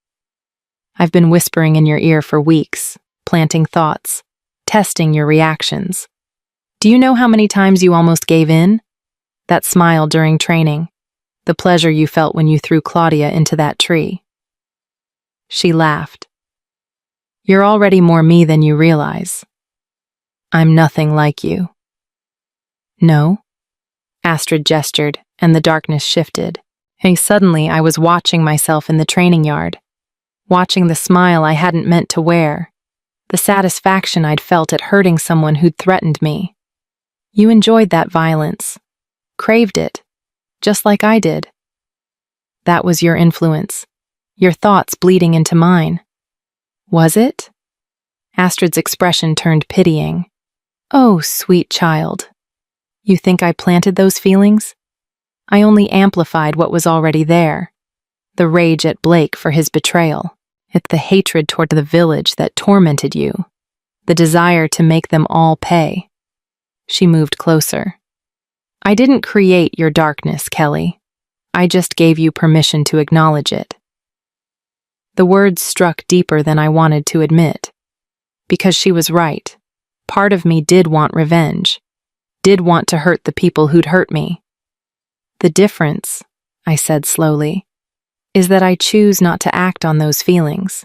"I've been whispering in your ear for weeks, planting thoughts, testing your reactions. Do you know how many times you almost gave in? That smile during training, the pleasure you felt when you threw Claudia into that tree." She laughed. "You're already more me than you realize. I'm nothing like you." "No?" Astrid gestured, and the darkness shifted. And suddenly I was watching myself in the training yard, watching the smile I hadn't meant to wear, the satisfaction I'd felt at hurting someone who'd threatened me. "You enjoyed that violence, craved it, just like I did. That was your influence, your thoughts bleeding into mine. Was it? Astrid's expression turned pitying. Oh, sweet child. You think I planted those feelings? I only amplified what was already there. The rage at Blake for his betrayal. It's the hatred toward the village that tormented you. The desire to make them all pay. She moved closer. I didn't create your darkness, Kelly. I just gave you permission to acknowledge it. The words struck deeper than I wanted to admit. Because she was right. Part of me did want revenge. Did want to hurt the people who'd hurt me. The difference, I said slowly, is that I choose not to act on those feelings.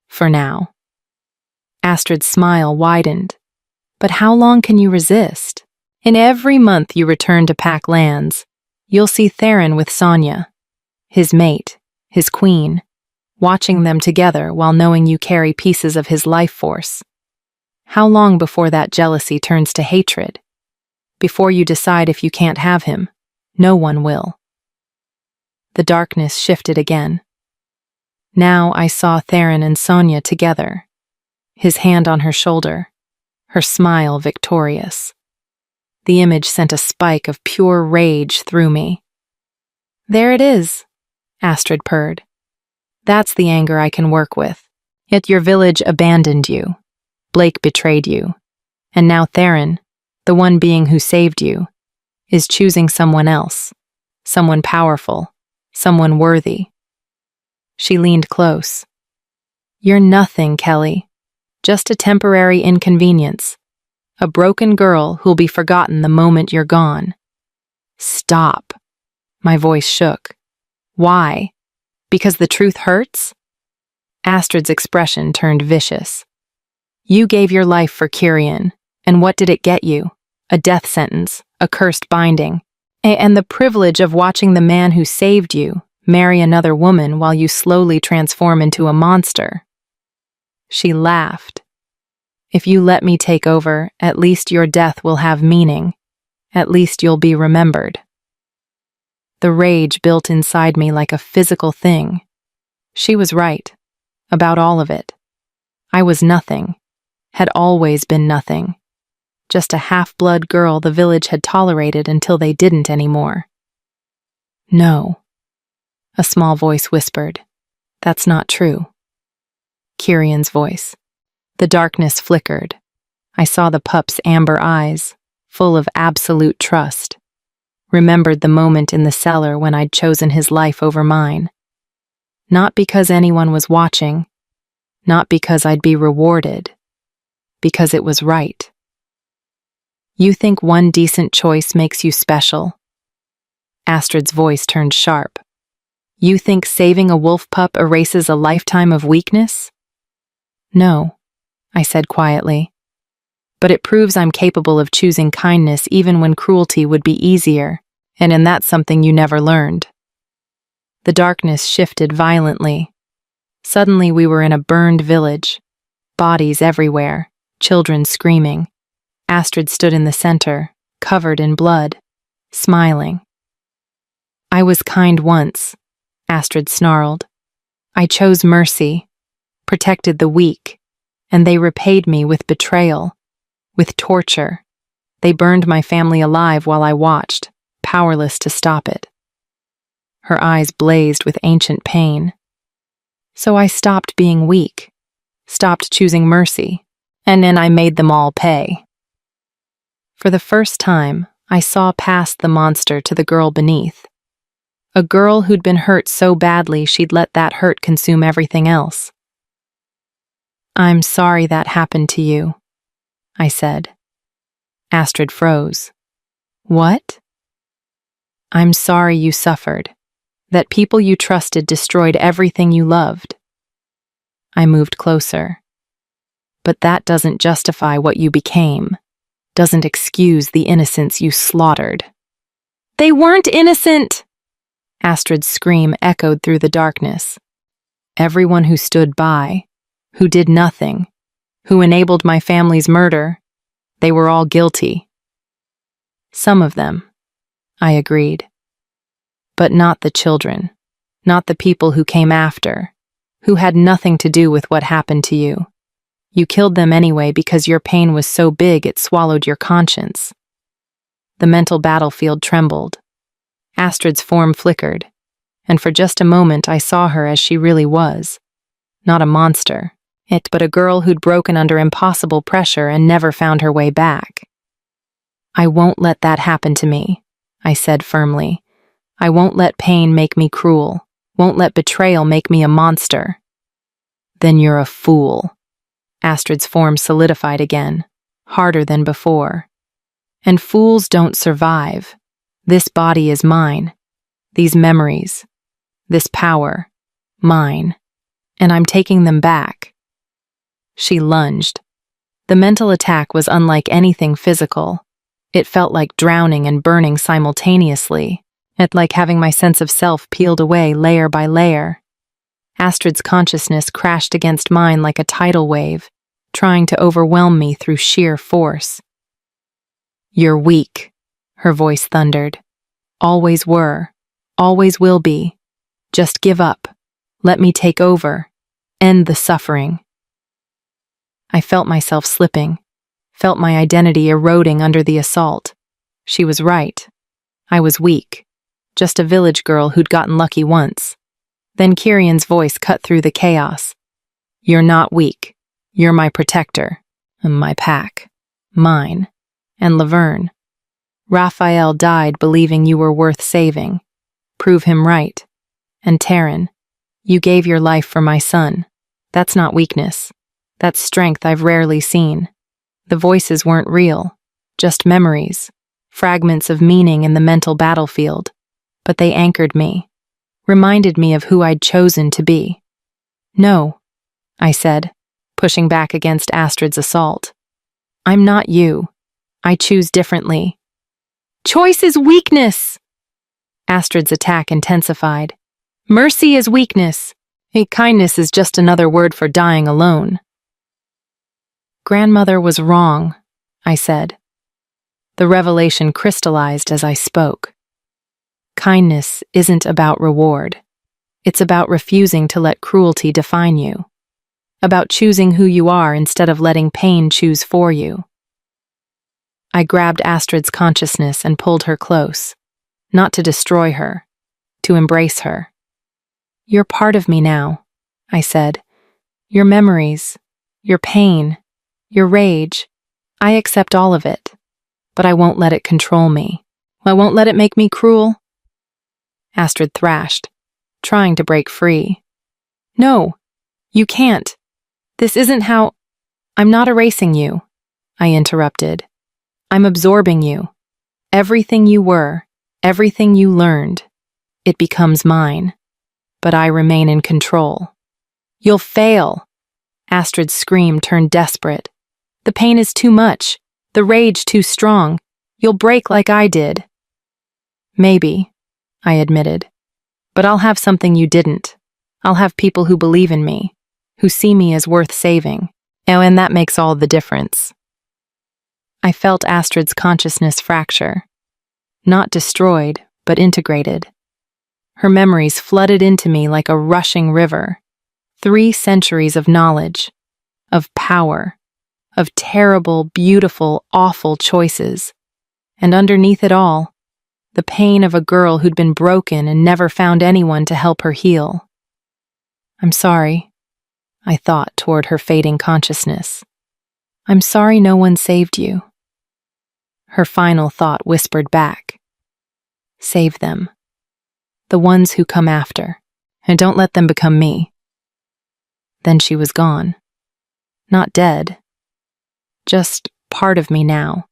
For now. Astrid's smile widened. But how long can you resist? In every month you return to Pack Lands, you'll see Theron with Sonya, his mate, his queen, watching them together while knowing you carry pieces of his life force. How long before that jealousy turns to hatred? Before you decide if you can't have him, no one will. The darkness shifted again. Now I saw Theron and Sonya together, his hand on her shoulder, her smile victorious. The image sent a spike of pure rage through me. There it is, Astrid purred. That's the anger I can work with. Yet your village abandoned you. Blake betrayed you. And now Theron, the one being who saved you, is choosing someone else, someone powerful, someone worthy. She leaned close. You're nothing, Kelly. Just a temporary inconvenience. A broken girl who'll be forgotten the moment you're gone. Stop. My voice shook. Why? Because the truth hurts? Astrid's expression turned vicious. You gave your life for Kyrian, and what did it get you? A death sentence, a cursed binding, and the privilege of watching the man who saved you marry another woman while you slowly transform into a monster. She laughed. If you let me take over, at least your death will have meaning. At least you'll be remembered. The rage built inside me like a physical thing. She was right. About all of it. I was nothing. Had always been nothing. Just a half-blood girl the village had tolerated until they didn't anymore. No. A small voice whispered. That's not true. Kyrian's voice. The darkness flickered. I saw the pup's amber eyes, full of absolute trust. Remembered the moment in the cellar when I'd chosen his life over mine. Not because anyone was watching, not because I'd be rewarded, because it was right. You think one decent choice makes you special? Astrid's voice turned sharp. You think saving a wolf pup erases a lifetime of weakness? No, I said quietly. But it proves I'm capable of choosing kindness even when cruelty would be easier, and that's something you never learned. The darkness shifted violently. Suddenly we were in a burned village. Bodies everywhere, children screaming. Astrid stood in the center, covered in blood, smiling. I was kind once, Astrid snarled. I chose mercy, protected the weak, and they repaid me with betrayal, with torture. They burned my family alive while I watched, powerless to stop it. Her eyes blazed with ancient pain. So I stopped being weak, stopped choosing mercy, and then I made them all pay. For the first time, I saw past the monster to the girl beneath. A girl who'd been hurt so badly she'd let that hurt consume everything else. I'm sorry that happened to you, I said. Astrid froze. What? I'm sorry you suffered, that people you trusted destroyed everything you loved. I moved closer. But that doesn't justify what you became, doesn't excuse the innocents you slaughtered. They weren't innocent! Astrid's scream echoed through the darkness. Everyone who stood by, who did nothing, who enabled my family's murder, they were all guilty. Some of them, I agreed. But not the children, not the people who came after, who had nothing to do with what happened to you. You killed them anyway because your pain was so big it swallowed your conscience. The mental battlefield trembled. Astrid's form flickered, and for just a moment I saw her as she really was. Not a monster, but a girl who'd broken under impossible pressure and never found her way back. I won't let that happen to me, I said firmly. I won't let pain make me cruel, won't let betrayal make me a monster. Then you're a fool. Astrid's form solidified again, harder than before. And fools don't survive. This body is mine. These memories. This power. Mine. And I'm taking them back. She lunged. The mental attack was unlike anything physical. It felt like drowning and burning simultaneously, like having my sense of self peeled away layer by layer. Astrid's consciousness crashed against mine like a tidal wave, trying to overwhelm me through sheer force. You're weak, her voice thundered. Always were. Always will be. Just give up. Let me take over. End the suffering. I felt myself slipping, felt my identity eroding under the assault. She was right. I was weak. Just a village girl who'd gotten lucky once. Then Kirian's voice cut through the chaos. You're not weak. You're my protector. My pack. Mine. And Laverne. Raphael died believing you were worth saving. Prove him right. And Taryn, you gave your life for my son. That's not weakness. That's strength I've rarely seen. The voices weren't real, just memories, fragments of meaning in the mental battlefield. But they anchored me, reminded me of who I'd chosen to be. No, I said, pushing back against Astrid's assault. I'm not you. I choose differently. Choice is weakness! Astrid's attack intensified. Mercy is weakness. Kindness is just another word for dying alone. Grandmother was wrong, I said. The revelation crystallized as I spoke. Kindness isn't about reward. It's about refusing to let cruelty define you. About choosing who you are instead of letting pain choose for you. I grabbed Astrid's consciousness and pulled her close, not to destroy her, to embrace her. You're part of me now, I said. Your memories, your pain, your rage, I accept all of it, but I won't let it control me. I won't let it make me cruel. Astrid thrashed, trying to break free. No, you can't. This isn't how— I'm not erasing you, I interrupted. I'm absorbing you. Everything you were, everything you learned, it becomes mine. But I remain in control. You'll fail. Astrid's scream turned desperate. The pain is too much, the rage too strong. You'll break like I did. Maybe, I admitted. But I'll have something you didn't. I'll have people who believe in me, who see me as worth saving. And that makes all the difference. I felt Astrid's consciousness fracture. Not destroyed, but integrated. Her memories flooded into me like a rushing river. 3 centuries of knowledge, of power, of terrible, beautiful, awful choices. And underneath it all, the pain of a girl who'd been broken and never found anyone to help her heal. I'm sorry, I thought toward her fading consciousness. I'm sorry no one saved you. Her final thought whispered back. Save them. The ones who come after, and don't let them become me. Then she was gone. Not dead. Just part of me now.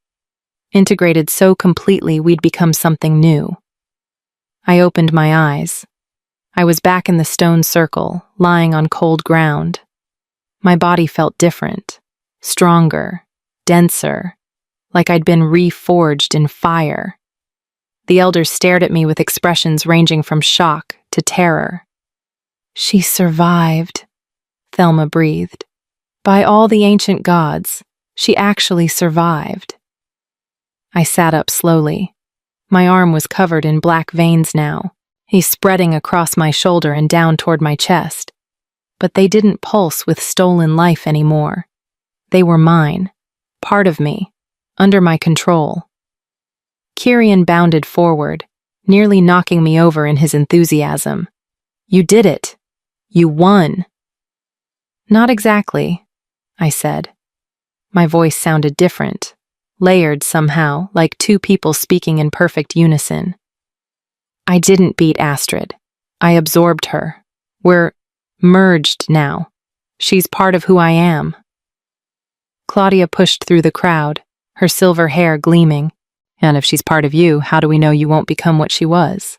Integrated so completely we'd become something new. I opened my eyes. I was back in the stone circle, lying on cold ground. My body felt different, stronger, denser, like I'd been reforged in fire. The elders stared at me with expressions ranging from shock to terror. She survived, Thelma breathed. By all the ancient gods, she actually survived. I sat up slowly. My arm was covered in black veins now, spreading across my shoulder and down toward my chest. but they didn't pulse with stolen life anymore. They were mine, part of me, under my control. Kyrian bounded forward, nearly knocking me over in his enthusiasm. You did it. You won. Not exactly, I said. My voice sounded different, layered somehow, like two people speaking in perfect unison. I didn't beat Astrid. I absorbed her. We're merged now. She's part of who I am. Claudia pushed through the crowd, her silver hair gleaming. And if she's part of you, how do we know you won't become what she was?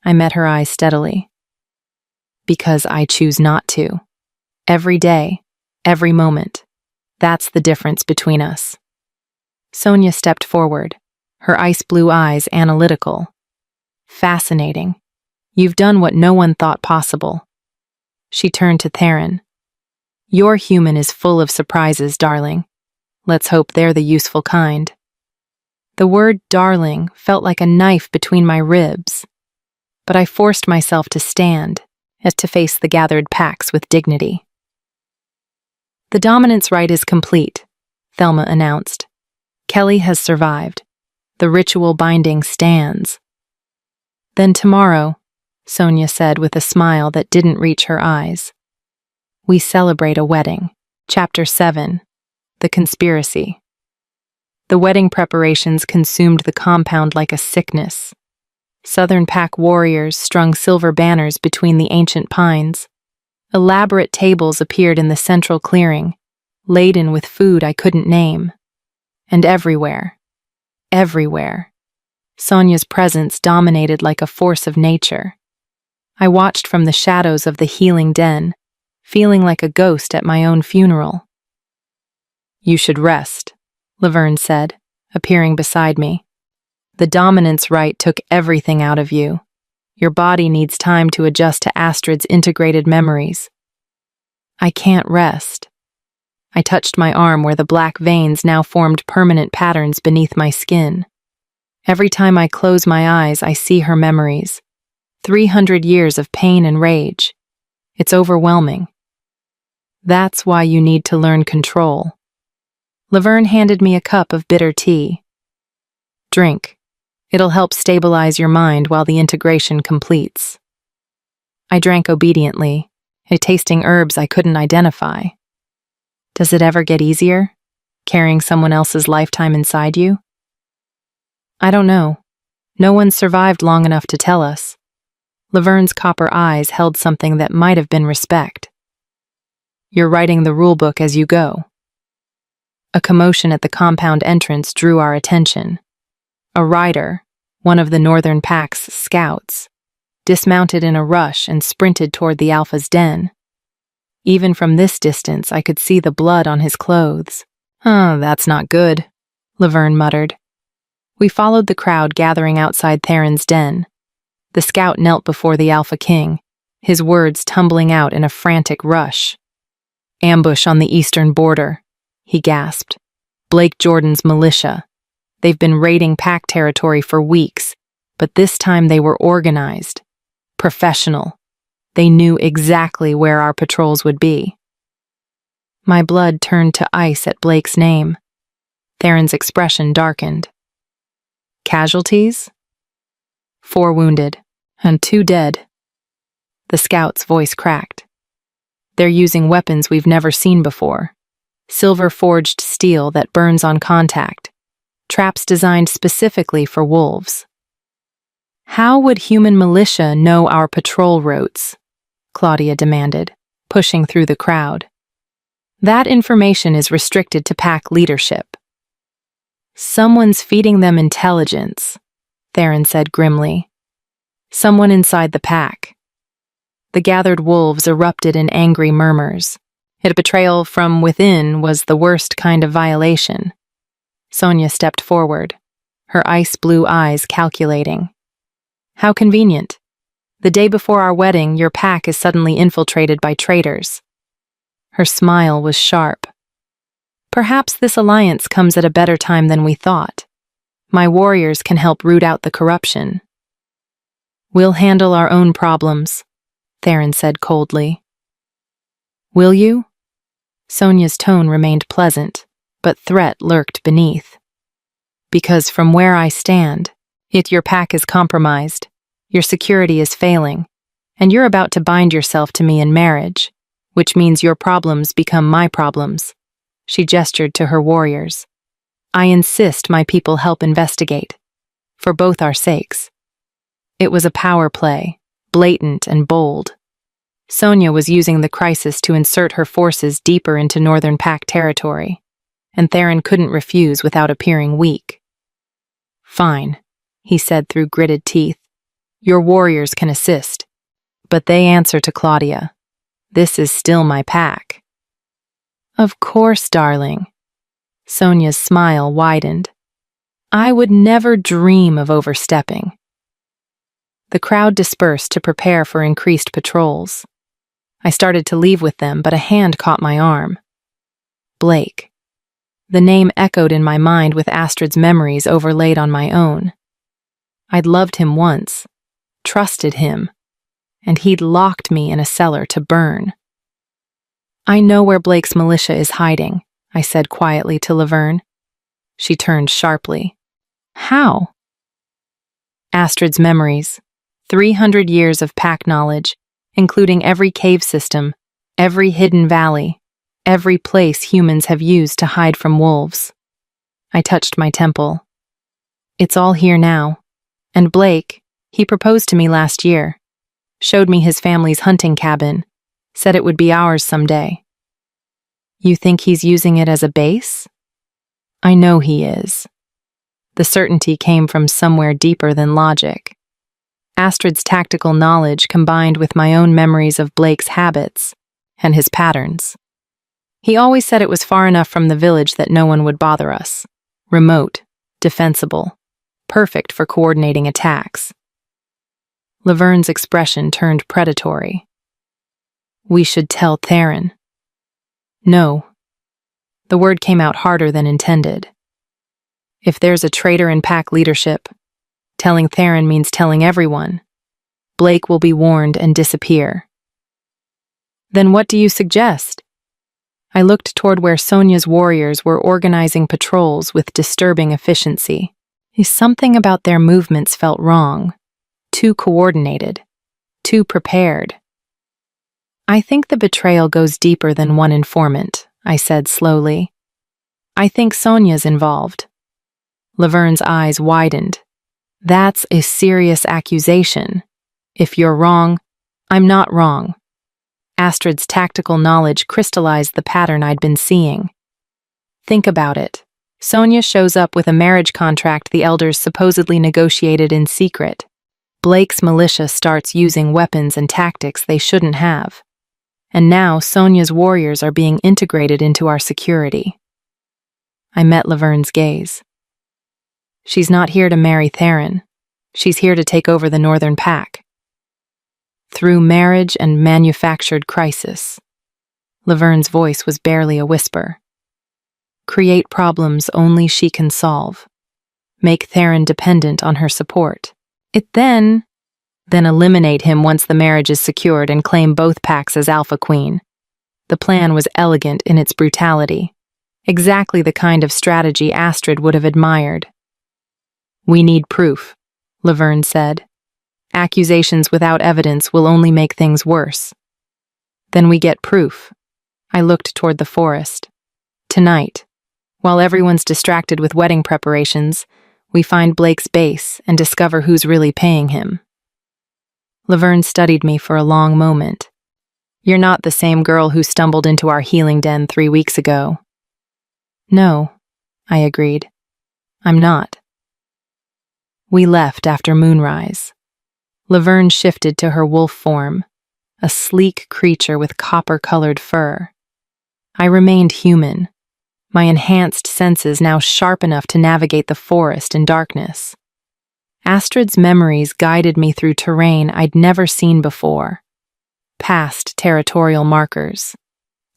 I met her eyes steadily. Because I choose not to. Every day, every moment. That's the difference between us. Sonia stepped forward, her ice blue eyes analytical. Fascinating. You've done what no one thought possible. She turned to Theron. Your human is full of surprises, darling. Let's hope they're the useful kind. The word darling felt like a knife between my ribs, but I forced myself to stand, as to face the gathered packs with dignity. The dominance rite is complete, Thelma announced. Kelly has survived. The ritual binding stands. Then tomorrow, Sonia said with a smile that didn't reach her eyes, we celebrate a wedding. Chapter 7. The Conspiracy. The wedding preparations consumed the compound like a sickness. Southern Pack warriors strung silver banners between the ancient pines. Elaborate tables appeared in the central clearing, laden with food I couldn't name. And everywhere, Sonia's presence dominated like a force of nature. I watched from the shadows of the healing den, feeling like a ghost at my own funeral. You should rest, Laverne said, appearing beside me. The dominance rite took everything out of you. Your body needs time to adjust to Astrid's integrated memories. I can't rest. I touched my arm where the black veins now formed permanent patterns beneath my skin. Every time I close my eyes, I see her memories. 300 years of pain and rage. It's overwhelming. That's why you need to learn control. Laverne handed me a cup of bitter tea. Drink. It'll help stabilize your mind while the integration completes. I drank obediently, tasting herbs I couldn't identify. Does it ever get easier, carrying someone else's lifetime inside you? I don't know. No one survived long enough to tell us. Laverne's copper eyes held something that might have been respect. You're writing the rulebook as you go. A commotion at the compound entrance drew our attention. A rider, one of the Northern Pack's scouts, dismounted in a rush and sprinted toward the Alpha's den. Even from this distance, I could see the blood on his clothes. That's not good, Laverne muttered. We followed the crowd gathering outside Theron's den. The scout knelt before the Alpha King, his words tumbling out in a frantic rush. Ambush on the eastern border, he gasped. Blake Jordan's militia. They've been raiding Pack territory for weeks, but this time they were organized. Professional. They knew exactly where our patrols would be. My blood turned to ice at Blake's name. Theron's expression darkened. Casualties? 4 wounded, and 2 dead. The scout's voice cracked. They're using weapons we've never seen before. Silver-forged steel that burns on contact. Traps designed specifically for wolves. How would human militia know our patrol routes? Claudia demanded, pushing through the crowd. That information is restricted to Pack leadership. Someone's feeding them intelligence, Theron said grimly. Someone inside the Pack. The gathered wolves erupted in angry murmurs. A betrayal from within was the worst kind of violation. Sonia stepped forward, her ice-blue eyes calculating. How convenient. The day before our wedding, your Pack is suddenly infiltrated by traitors. Her smile was sharp. Perhaps this alliance comes at a better time than we thought. My warriors can help root out the corruption. We'll handle our own problems, Theron said coldly. Will you? Sonia's tone remained pleasant, but threat lurked beneath. Because from where I stand, your pack is compromised, your security is failing, and you're about to bind yourself to me in marriage, which means your problems become my problems. She gestured to her warriors. I insist my people help investigate, for both our sakes. It was a power play, blatant and bold. Sonia was using the crisis to insert her forces deeper into Northern Pack territory, and Theron couldn't refuse without appearing weak. Fine, he said through gritted teeth. Your warriors can assist, but they answer to Claudia. This is still my pack. Of course, darling. Sonia's smile widened. I would never dream of overstepping. The crowd dispersed to prepare for increased patrols. I started to leave with them, but a hand caught my arm. Blake. The name echoed in my mind with Astrid's memories overlaid on my own. I'd loved him once, trusted him, and he'd locked me in a cellar to burn. I know where Blake's militia is hiding, I said quietly to Laverne. She turned sharply. How? Astrid's memories, 300 years of pack knowledge, including every cave system, every hidden valley, every place humans have used to hide from wolves. I touched my temple. It's all here now. And Blake, he proposed to me last year, showed me his family's hunting cabin, said it would be ours someday. You think he's using it as a base? I know he is. The certainty came from somewhere deeper than logic. Astrid's tactical knowledge combined with my own memories of Blake's habits and his patterns. He always said it was far enough from the village that no one would bother us. Remote, defensible, perfect for coordinating attacks. Laverne's expression turned predatory. We should tell Theron. No. The word came out harder than intended. If there's a traitor in pack leadership, telling Theron means telling everyone. Blake will be warned and disappear. Then what do you suggest? I looked toward where Sonia's warriors were organizing patrols with disturbing efficiency. Something about their movements felt wrong, too coordinated, too prepared. I think the betrayal goes deeper than one informant, I said slowly. I think Sonia's involved. Laverne's eyes widened. That's a serious accusation. If you're wrong, I'm not wrong. Astrid's tactical knowledge crystallized the pattern I'd been seeing. Think about it. Sonia shows up with a marriage contract the elders supposedly negotiated in secret. Blake's militia starts using weapons and tactics they shouldn't have. And now Sonia's warriors are being integrated into our security. I met Laverne's gaze. She's not here to marry Theron. She's here to take over the Northern Pack. Through marriage and manufactured crisis. Laverne's voice was barely a whisper. Create problems only she can solve. Make Theron dependent on her support. Then eliminate him once the marriage is secured and claim both packs as Alpha Queen. The plan was elegant in its brutality. Exactly the kind of strategy Astrid would have admired. We need proof, Laverne said. Accusations without evidence will only make things worse. Then we get proof. I looked toward the forest. Tonight, while everyone's distracted with wedding preparations, we find Blake's base and discover who's really paying him. Laverne studied me for a long moment. You're not the same girl who stumbled into our healing den 3 weeks ago. No, I agreed. I'm not. We left after moonrise. Laverne shifted to her wolf form, a sleek creature with copper-colored fur. I remained human, my enhanced senses now sharp enough to navigate the forest in darkness. Astrid's memories guided me through terrain I'd never seen before, past territorial markers,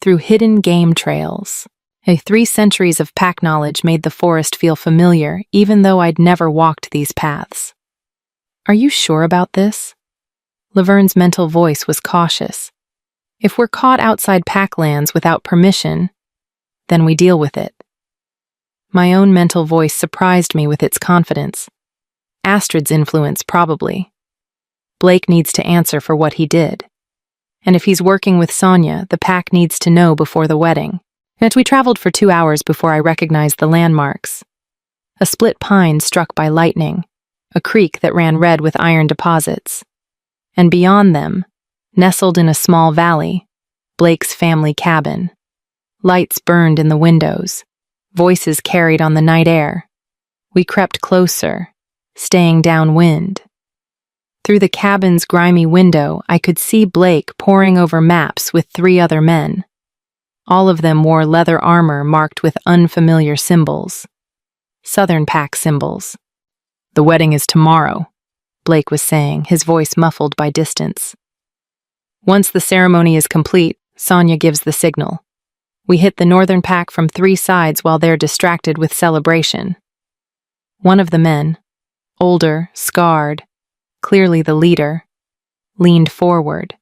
through hidden game trails. 3 centuries of pack knowledge made the forest feel familiar, even though I'd never walked these paths. Are you sure about this? Laverne's mental voice was cautious. If we're caught outside Packlands without permission, then we deal with it. My own mental voice surprised me with its confidence. Astrid's influence, probably. Blake needs to answer for what he did. And if he's working with Sonia, the pack needs to know before the wedding. Yet we traveled for 2 hours before I recognized the landmarks. A split pine struck by lightning, a creek that ran red with iron deposits. And beyond them, nestled in a small valley, Blake's family cabin. Lights burned in the windows, voices carried on the night air. We crept closer, staying downwind. Through the cabin's grimy window, I could see Blake poring over maps with 3 other men. All of them wore leather armor marked with unfamiliar symbols. Southern Pack symbols. "The wedding is tomorrow," Blake was saying, his voice muffled by distance. "Once the ceremony is complete, Sonia gives the signal. We hit the Northern Pack from 3 sides while they're distracted with celebration." One of the men, older, scarred, clearly the leader, leaned forward.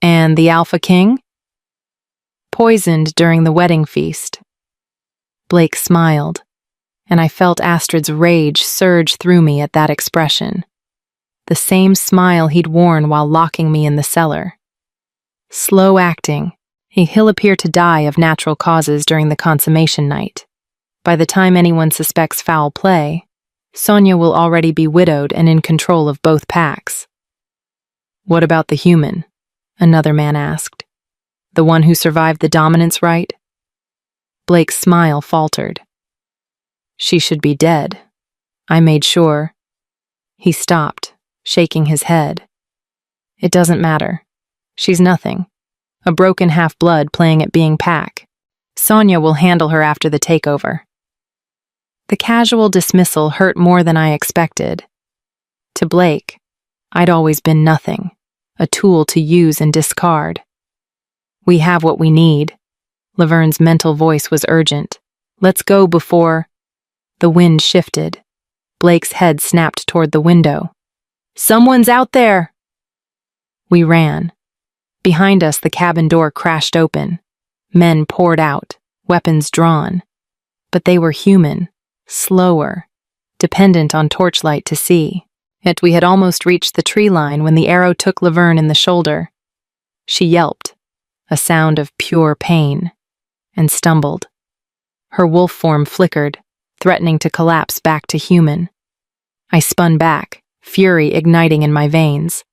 "And the Alpha King?" "Poisoned during the wedding feast." Blake smiled, and I felt Astrid's rage surge through me at that expression. The same smile he'd worn while locking me in the cellar. Slow acting, he'll appear to die of natural causes during the consummation night. By the time anyone suspects foul play, Sonia will already be widowed and in control of both packs. "What about the human?" another man asked. "The one who survived the dominance rite?" Blake's smile faltered. "She should be dead. I made sure." He stopped, shaking his head. "It doesn't matter. She's nothing. A broken half-blood playing at being pack. Sonia will handle her after the takeover." The casual dismissal hurt more than I expected. To Blake, I'd always been nothing, a tool to use and discard. "We have what we need." Laverne's mental voice was urgent. "Let's go before—" The wind shifted. Blake's head snapped toward the window. "Someone's out there!" We ran. Behind us, the cabin door crashed open. Men poured out, weapons drawn. But they were human, slower, dependent on torchlight to see. Yet we had almost reached the tree line when the arrow took Laverne in the shoulder. She yelped, a sound of pure pain, and stumbled. Her wolf form flickered, threatening to collapse back to human. I spun back, fury igniting in my veins.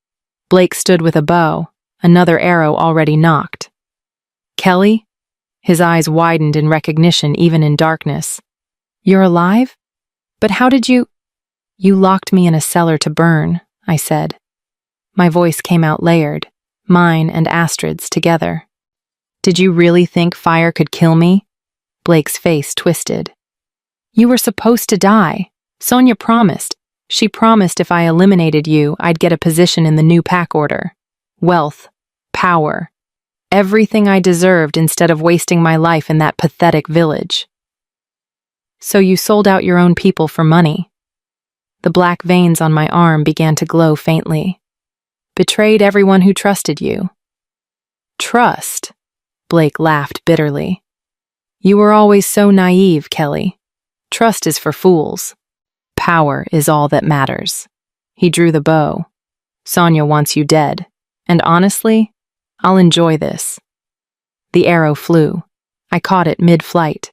Blake stood with a bow, another arrow already knocked. "Kelly?" His eyes widened in recognition even in darkness. "You're alive? But how did you—" "You locked me in a cellar to burn," I said. My voice came out layered, mine and Astrid's together. "Did you really think fire could kill me?" Blake's face twisted. "You were supposed to die. Sonia promised. She promised if I eliminated you, I'd get a position in the new pack order. Wealth, power, everything I deserved instead of wasting my life in that pathetic village. So you sold out your own people for money." The black veins on my arm began to glow faintly. "Betrayed everyone who trusted you." "Trust?" Blake laughed bitterly. "You were always so naive, Kelly. Trust is for fools. Power is all that matters." He drew the bow. "Sonia wants you dead. And honestly, I'll enjoy this." The arrow flew. I caught it mid-flight.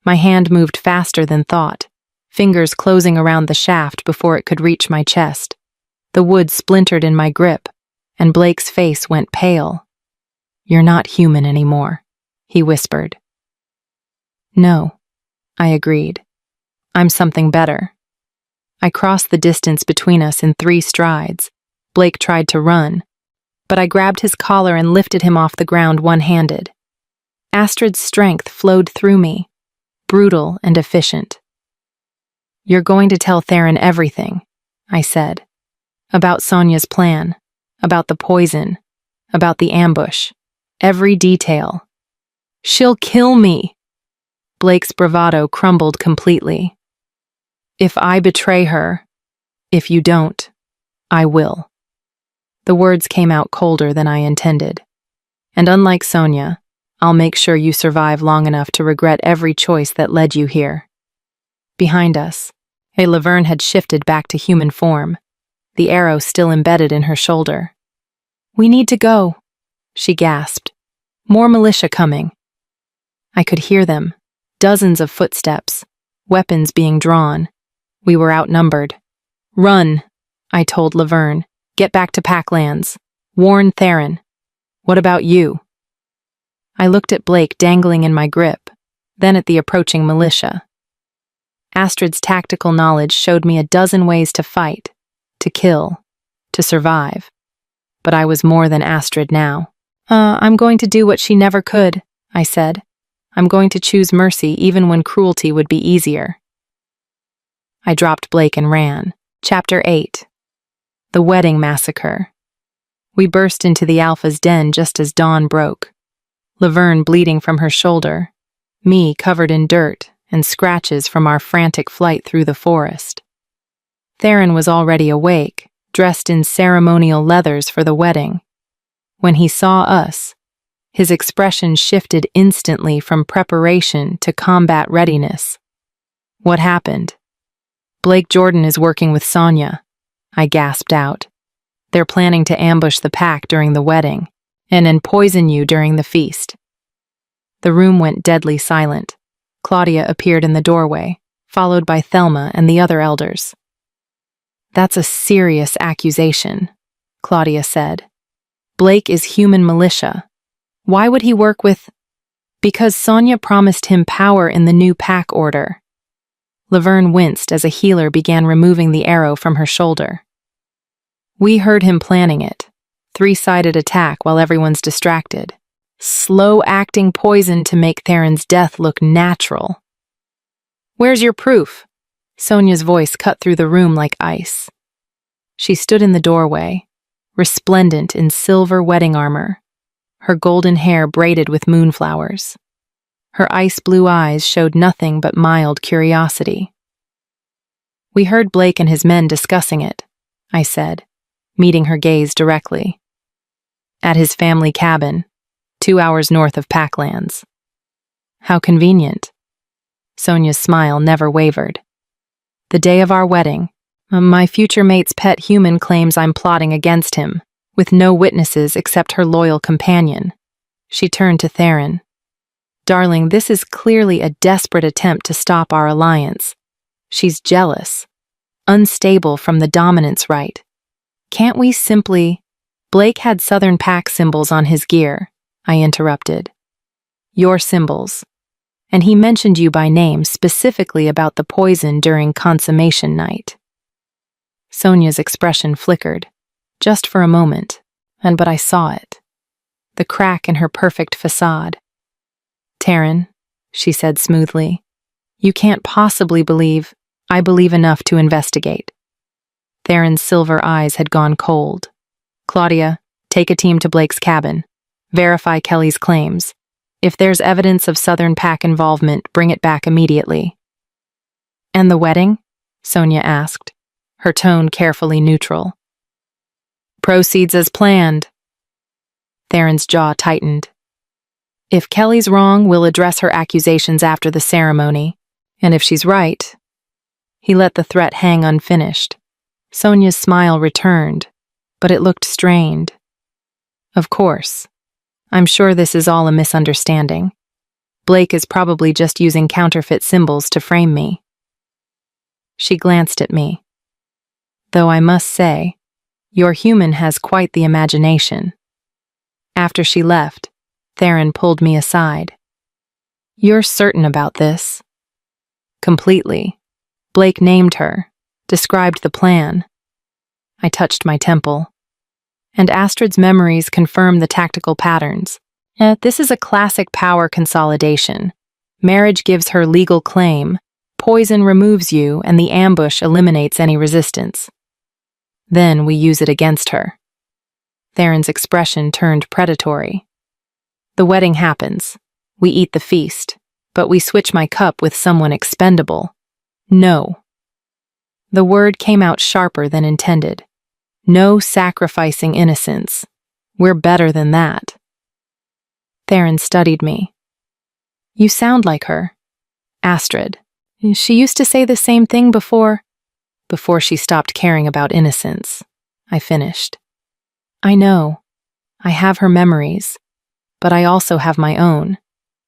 My hand moved faster than thought, fingers closing around the shaft before it could reach my chest. The wood splintered in my grip, and Blake's face went pale. "You're not human anymore," he whispered. "No," I agreed. "I'm something better." I crossed the distance between us in 3 strides. Blake tried to run, but I grabbed his collar and lifted him off the ground one-handed. Astrid's strength flowed through me, brutal and efficient. "You're going to tell Theron everything," I said. "About Sonia's plan, about the poison, about the ambush, every detail." "She'll kill me!" Blake's bravado crumbled completely. "If I betray her, if you don't, I will." The words came out colder than I intended. And unlike Sonia, I'll make sure you survive long enough to regret every choice that led you here. Behind us, Laverne had shifted back to human form, the arrow still embedded in her shoulder. "We need to go," she gasped. "More militia coming." I could hear them, dozens of footsteps, weapons being drawn. We were outnumbered. "Run," I told Laverne. "Get back to Packlands. Warn Theron. What about you?" I looked at Blake dangling in my grip, then at the approaching militia. Astrid's tactical knowledge showed me a dozen ways to fight, to kill, to survive. But I was more than Astrid now. I'm going to do what she never could," I said. "I'm going to choose mercy even when cruelty would be easier." I dropped Blake and ran. Chapter 8. The Wedding Massacre. We burst into the Alpha's den just as dawn broke. Laverne bleeding from her shoulder, me covered in dirt and scratches from our frantic flight through the forest. Theron was already awake, dressed in ceremonial leathers for the wedding. When he saw us, his expression shifted instantly from preparation to combat readiness. "What happened?" "Blake Jordan is working with Sonia," I gasped out. "They're planning to ambush the pack during the wedding, and then poison you during the feast." The room went deadly silent. Claudia appeared in the doorway, followed by Thelma and the other elders. "That's a serious accusation," Claudia said. "Blake is human militia. Why would he work with—" "Because Sonia promised him power in the new pack order." Laverne winced as a healer began removing the arrow from her shoulder. "We heard him planning it. Three-sided attack while everyone's distracted. Slow-acting poison to make Theron's death look natural." "Where's your proof?" Sonia's voice cut through the room like ice. She stood in the doorway, resplendent in silver wedding armor, her golden hair braided with moonflowers. Her ice-blue eyes showed nothing but mild curiosity. "We heard Blake and his men discussing it," I said, meeting her gaze directly. "At his family cabin, 2 hours north of Packlands." "How convenient." Sonia's smile never wavered. "The day of our wedding, my future mate's pet human claims I'm plotting against him, with no witnesses except her loyal companion." She turned to Theron. "Darling, this is clearly a desperate attempt to stop our alliance. She's jealous, unstable from the dominance right. Can't we simply—" "Blake had Southern Pack symbols on his gear," I interrupted. "Your symbols. And he mentioned you by name specifically about the poison during consummation night." Sonia's expression flickered, just for a moment, but I saw it. The crack in her perfect facade. "Theron," she said smoothly, "you can't possibly believe I believe enough to investigate." Theron's silver eyes had gone cold. "Claudia, take a team to Blake's cabin. Verify Kelly's claims. If there's evidence of Southern Pack involvement, bring it back immediately." "And the wedding?" Sonia asked, her tone carefully neutral. "Proceeds as planned." Theron's jaw tightened. "If Kelly's wrong, we'll address her accusations after the ceremony. And if she's right—" He let the threat hang unfinished. Sonia's smile returned, but it looked strained. "Of course. I'm sure this is all a misunderstanding. Blake is probably just using counterfeit symbols to frame me." She glanced at me. "Though I must say, your human has quite the imagination." After she left, Theron pulled me aside. "You're certain about this?" "Completely. Blake named her, described the plan." I touched my temple. "And Astrid's memories confirm the tactical patterns. This is a classic power consolidation. Marriage gives her legal claim, poison removes you, and the ambush eliminates any resistance. Then we use it against her." Theron's expression turned predatory. "The wedding happens. We eat the feast, but we switch my cup with someone expendable. No." The word came out sharper than intended. "No sacrificing innocence. We're better than that." Theron studied me. You sound like her. Astrid. She used to say the same thing before she stopped caring about innocence. I finished. I know. I have her memories, but I also have my own,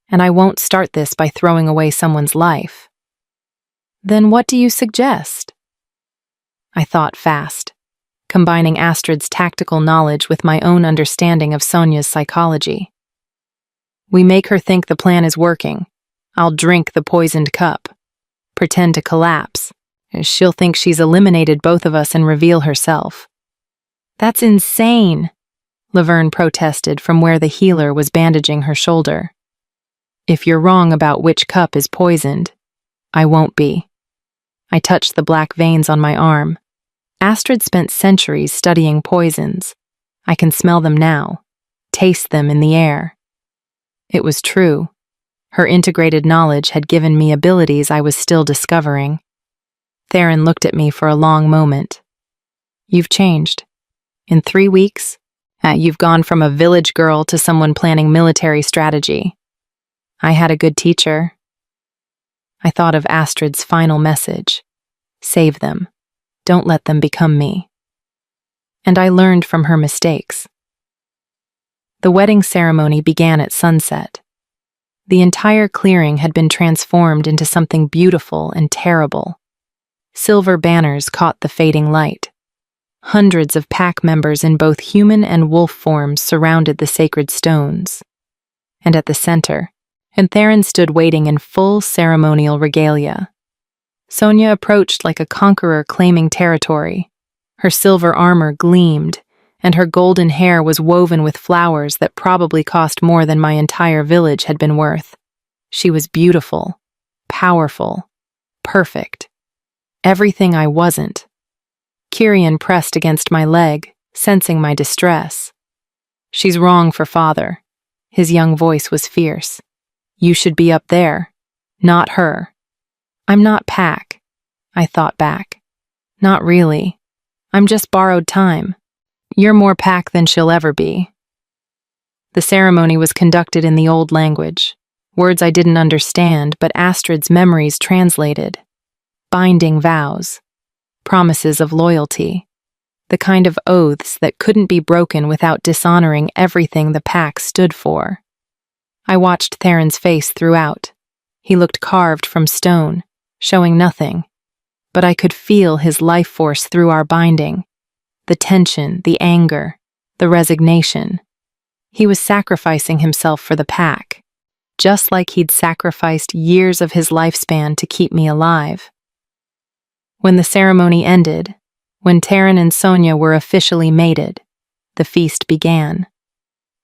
and I won't start this by throwing away someone's life. Then what do you suggest? I thought fast, combining Astrid's tactical knowledge with my own understanding of Sonia's psychology. We make her think the plan is working. I'll drink the poisoned cup, pretend to collapse. She'll think she's eliminated both of us and reveal herself. That's insane, Laverne protested from where the healer was bandaging her shoulder. If you're wrong about which cup is poisoned, I won't be. I touched the black veins on my arm. Astrid spent centuries studying poisons. I can smell them now, taste them in the air. It was true. Her integrated knowledge had given me abilities I was still discovering. Theron looked at me for a long moment. You've changed. In 3 weeks, you've gone from a village girl to someone planning military strategy. I had a good teacher. I thought of Astrid's final message. Save them. Don't let them become me. And I learned from her mistakes. The wedding ceremony began at sunset. The entire clearing had been transformed into something beautiful and terrible. Silver banners caught the fading light. Hundreds of pack members in both human and wolf forms surrounded the sacred stones. And at the center, Theron stood waiting in full ceremonial regalia. Sonia approached like a conqueror claiming territory. Her silver armor gleamed, and her golden hair was woven with flowers that probably cost more than my entire village had been worth. She was beautiful, powerful, perfect. Everything I wasn't. Kirian pressed against my leg, sensing my distress. She's wrong for father. His young voice was fierce. You should be up there, not her. I'm not Pack, I thought back. Not really. I'm just borrowed time. You're more Pack than she'll ever be. The ceremony was conducted in the old language, words I didn't understand, but Astrid's memories translated. Binding vows, promises of loyalty, the kind of oaths that couldn't be broken without dishonoring everything the Pack stood for. I watched Theron's face throughout. He looked carved from stone, showing nothing, but I could feel his life force through our binding. The tension, the anger, the resignation. He was sacrificing himself for the Pack, just like he'd sacrificed years of his lifespan to keep me alive. When the ceremony ended, when Theron and Sonia were officially mated, the feast began.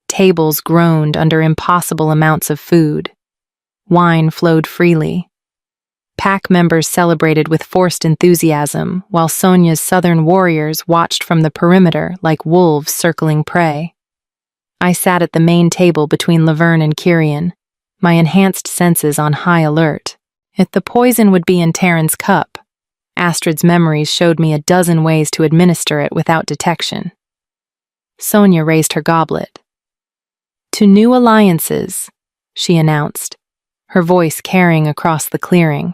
Tables groaned under impossible amounts of food. Wine flowed freely. Pack members celebrated with forced enthusiasm, while Sonia's southern warriors watched from the perimeter like wolves circling prey. I sat at the main table between Laverne and Kirian, my enhanced senses on high alert. If the poison would be in Theron's cup, Astrid's memories showed me a dozen ways to administer it without detection. Sonia raised her goblet. To new alliances, she announced, her voice carrying across the clearing.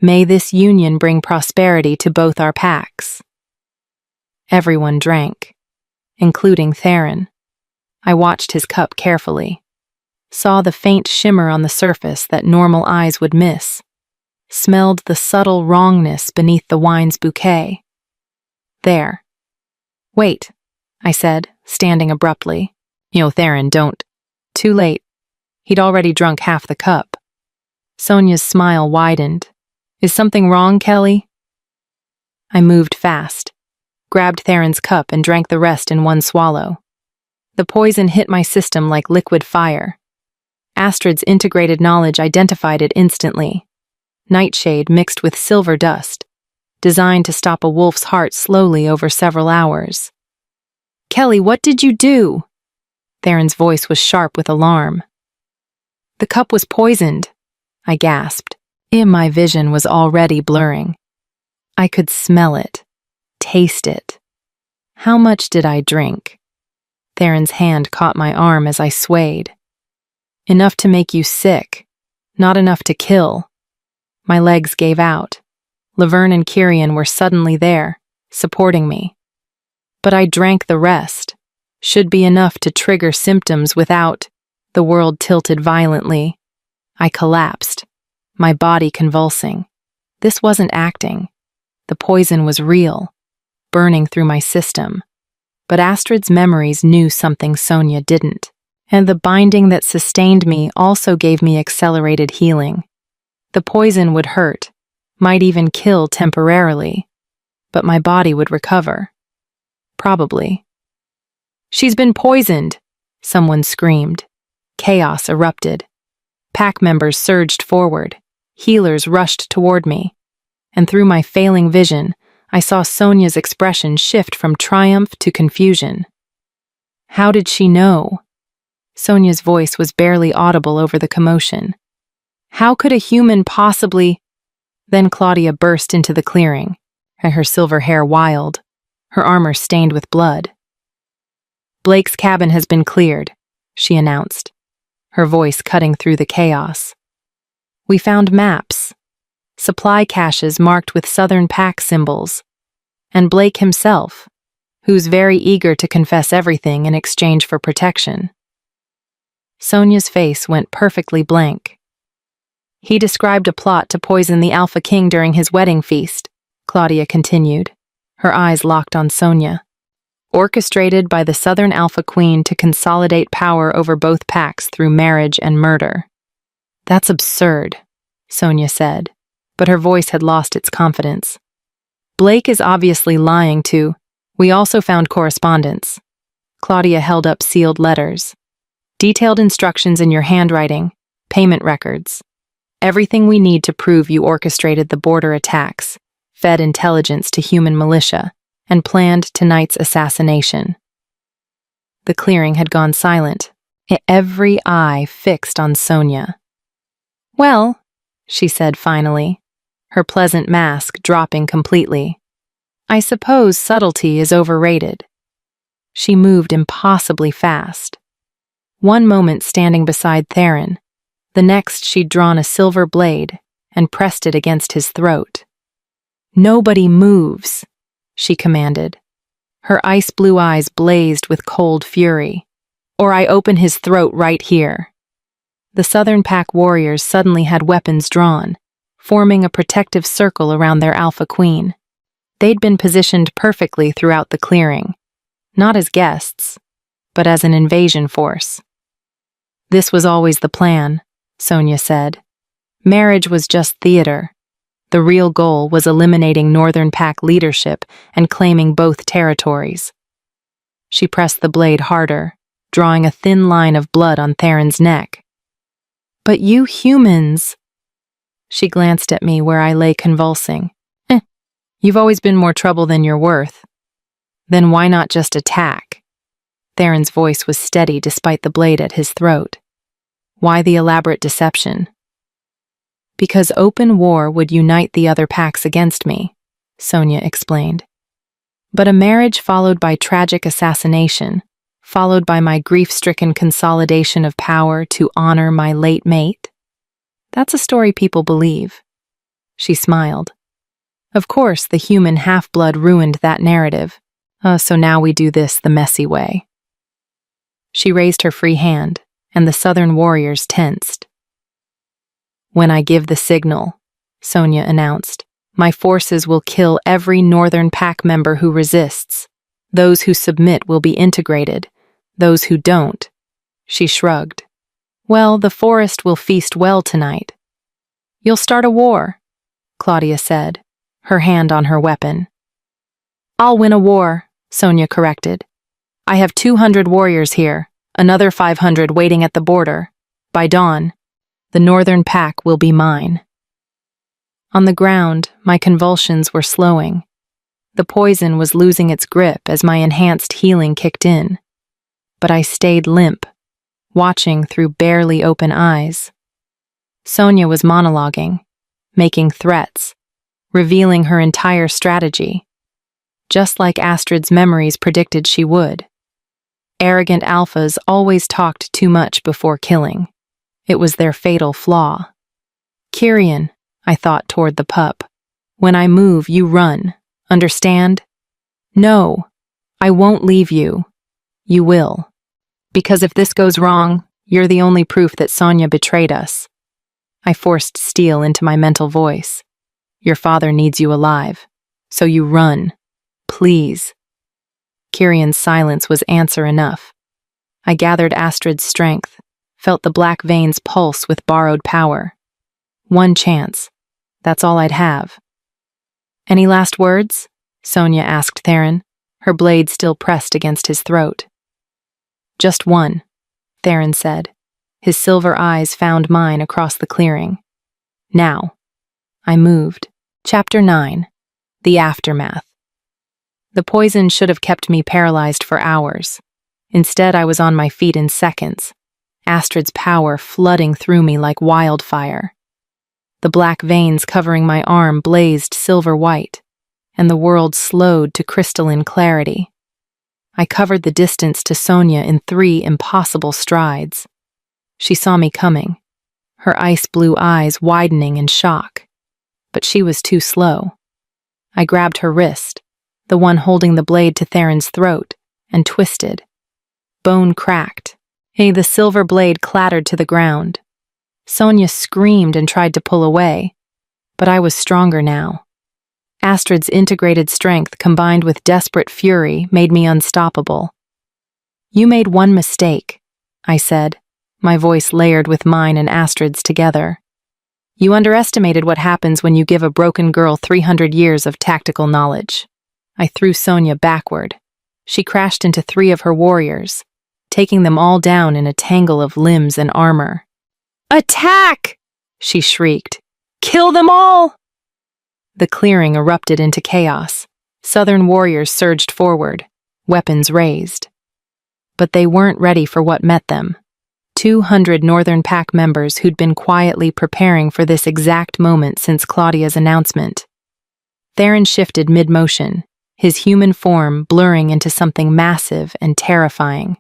May this union bring prosperity to both our packs. Everyone drank, including Theron. I watched his cup carefully, saw the faint shimmer on the surface that normal eyes would miss, smelled the subtle wrongness beneath the wine's bouquet. There. Wait, I said, standing abruptly. Theron, don't. Too late. He'd already drunk half the cup. Sonia's smile widened. Is something wrong, Kelly? I moved fast, grabbed Theron's cup and drank the rest in one swallow. The poison hit my system like liquid fire. Astrid's integrated knowledge identified it instantly. Nightshade mixed with silver dust, designed to stop a wolf's heart slowly over several hours. Kelly, what did you do? Theron's voice was sharp with alarm. The cup was poisoned, I gasped. My vision was already blurring. I could smell it, taste it. How much did I drink? Theron's hand caught my arm as I swayed. Enough to make you sick, not enough to kill. My legs gave out. Laverne and Kyrian were suddenly there, supporting me. But I drank the rest. Should be enough to trigger symptoms without. The world tilted violently. I collapsed, my body convulsing. This wasn't acting. The poison was real, burning through my system. But Astrid's memories knew something Sonia didn't. And the binding that sustained me also gave me accelerated healing. The poison would hurt, might even kill temporarily, but my body would recover. Probably. "She's been poisoned!" someone screamed. Chaos erupted. Pack members surged forward. Healers rushed toward me. And through my failing vision, I saw Sonia's expression shift from triumph to confusion. How did she know? Sonia's voice was barely audible over the commotion. How could a human possibly— Then Claudia burst into the clearing, and her silver hair wild, her armor stained with blood. "Blake's cabin has been cleared," she announced, her voice cutting through the chaos. "We found maps, supply caches marked with Southern Pack symbols, and Blake himself, who's very eager to confess everything in exchange for protection." Sonia's face went perfectly blank. "He described a plot to poison the Alpha King during his wedding feast," Claudia continued, her eyes locked on Sonia. "Orchestrated by the Southern Alpha Queen to consolidate power over both packs through marriage and murder." "That's absurd," Sonia said, but her voice had lost its confidence. "Blake is obviously lying too. We also found correspondence." Claudia held up sealed letters. "Detailed instructions in your handwriting, payment records. Everything we need to prove you orchestrated the border attacks, fed intelligence to human militia, and planned tonight's assassination." The clearing had gone silent, every eye fixed on Sonia. "Well," she said finally, her pleasant mask dropping completely, "I suppose subtlety is overrated." She moved impossibly fast. One moment standing beside Theron, the next she'd drawn a silver blade and pressed it against his throat. "Nobody moves," she commanded. Her ice-blue eyes blazed with cold fury. "Or I open his throat right here." The Southern Pack warriors suddenly had weapons drawn, forming a protective circle around their Alpha Queen. They'd been positioned perfectly throughout the clearing, not as guests, but as an invasion force. "This was always the plan," Sonia said. "Marriage was just theater. The real goal was eliminating Northern Pack leadership and claiming both territories." She pressed the blade harder, drawing a thin line of blood on Theron's neck. "But you humans—" She glanced at me where I lay convulsing. You've always been more trouble than you're worth. Then why not just attack?" Theron's voice was steady despite the blade at his throat. "Why the elaborate deception?" "Because open war would unite the other packs against me," Sonia explained. "But a marriage followed by tragic assassination, followed by my grief-stricken consolidation of power to honor my late mate? That's a story people believe." She smiled. "Of course, the human half-blood ruined that narrative, so now we do this the messy way." She raised her free hand, and the Southern warriors tensed. "When I give the signal," Sonia announced, "my forces will kill every Northern Pack member who resists. Those who submit will be integrated. Those who don't—" She shrugged. "Well, the forest will feast well tonight." "You'll start a war," Claudia said, her hand on her weapon. "I'll win a war," Sonia corrected. "I have 200 warriors here, another 500 waiting at the border. By dawn, the Northern Pack will be mine." On the ground, my convulsions were slowing. The poison was losing its grip as my enhanced healing kicked in. But I stayed limp, watching through barely open eyes. Sonia was monologuing, making threats, revealing her entire strategy, just like Astrid's memories predicted she would. Arrogant alphas always talked too much before killing. It was their fatal flaw. Kyrian, I thought toward the pup. When I move, you run. Understand? No, I won't leave you. You will. Because if this goes wrong, you're the only proof that Sonia betrayed us. I forced steel into my mental voice. Your father needs you alive. So you run. Please. Kyrian's silence was answer enough. I gathered Astrid's strength, felt the black veins pulse with borrowed power. One chance. That's all I'd have. Any last words? Sonia asked Theron, her blade still pressed against his throat. Just one, Theron said. His silver eyes found mine across the clearing. Now. I moved. Chapter 9. The Aftermath. The poison should have kept me paralyzed for hours. Instead, I was on my feet in seconds, Astrid's power flooding through me like wildfire. The black veins covering my arm blazed silver white, and the world slowed to crystalline clarity. I covered the distance to Sonia in 3 impossible strides. She saw me coming, her ice-blue eyes widening in shock. But she was too slow. I grabbed her wrist, the one holding the blade to Theron's throat, and twisted. Bone cracked. The silver blade clattered to the ground. Sonia screamed and tried to pull away, but I was stronger now. Astrid's integrated strength combined with desperate fury made me unstoppable. You made one mistake, I said, my voice layered with mine and Astrid's together. You underestimated what happens when you give a broken girl 300 years of tactical knowledge. I threw Sonia backward. She crashed into 3 of her warriors, taking them all down in a tangle of limbs and armor. Attack! She shrieked. Kill them all! The clearing erupted into chaos. Southern warriors surged forward, weapons raised. But they weren't ready for what met them. 200 Northern Pack members who'd been quietly preparing for this exact moment since Claudia's announcement. Theron shifted mid-motion, his human form blurring into something massive and terrifying.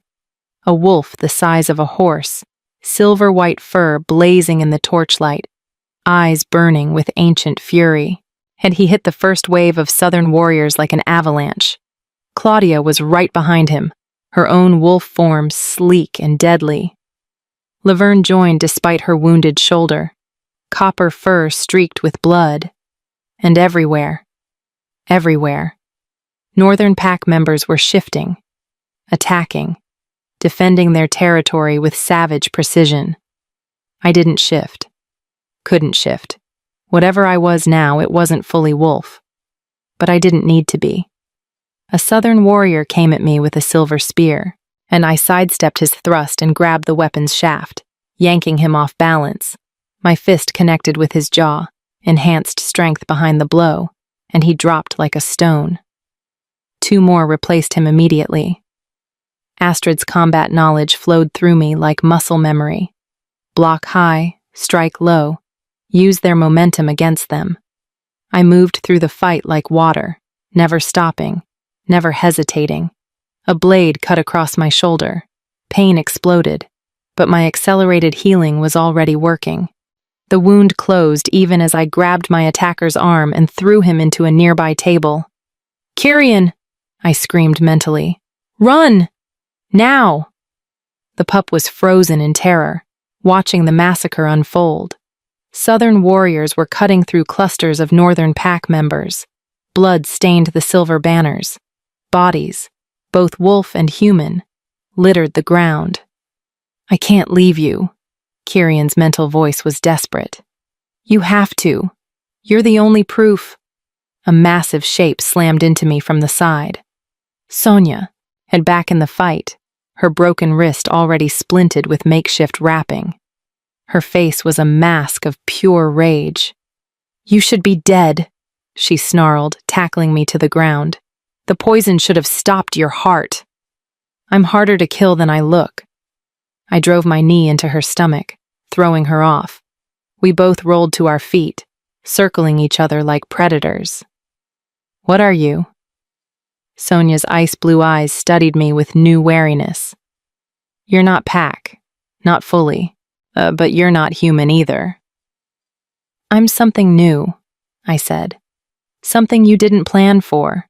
A wolf the size of a horse, silver-white fur blazing in the torchlight, eyes burning with ancient fury. And he hit the first wave of Southern warriors like an avalanche. Claudia was right behind him, her own wolf form sleek and deadly. Laverne joined despite her wounded shoulder, copper fur streaked with blood. And everywhere, Northern Pack members were shifting, attacking, defending their territory with savage precision. I didn't shift. Couldn't shift. Whatever I was now, it wasn't fully wolf. But I didn't need to be. A Southern warrior came at me with a silver spear, and I sidestepped his thrust and grabbed the weapon's shaft, yanking him off balance. My fist connected with his jaw, enhanced strength behind the blow, and he dropped like a stone. 2 more replaced him immediately. Astrid's combat knowledge flowed through me like muscle memory. Block high, strike low, use their momentum against them. I moved through the fight like water, never stopping, never hesitating. A blade cut across my shoulder. Pain exploded, but my accelerated healing was already working. The wound closed even as I grabbed my attacker's arm and threw him into a nearby table. Kyrian! I screamed mentally. Run! Now! The pup was frozen in terror, watching the massacre unfold. Southern warriors were cutting through clusters of Northern Pack members. Blood stained the silver banners. Bodies, both wolf and human, littered the ground. I can't leave you. Kyrian's mental voice was desperate. You have to. You're the only proof. A massive shape slammed into me from the side. Sonia, and back in the fight, her broken wrist already splinted with makeshift wrapping. Her face was a mask of pure rage. You should be dead, she snarled, tackling me to the ground. The poison should have stopped your heart. I'm harder to kill than I look. I drove my knee into her stomach, throwing her off. We both rolled to our feet, circling each other like predators. What are you? Sonia's ice-blue eyes studied me with new wariness. You're not Pack, not fully. But you're not human either." "I'm something new," I said. "Something you didn't plan for."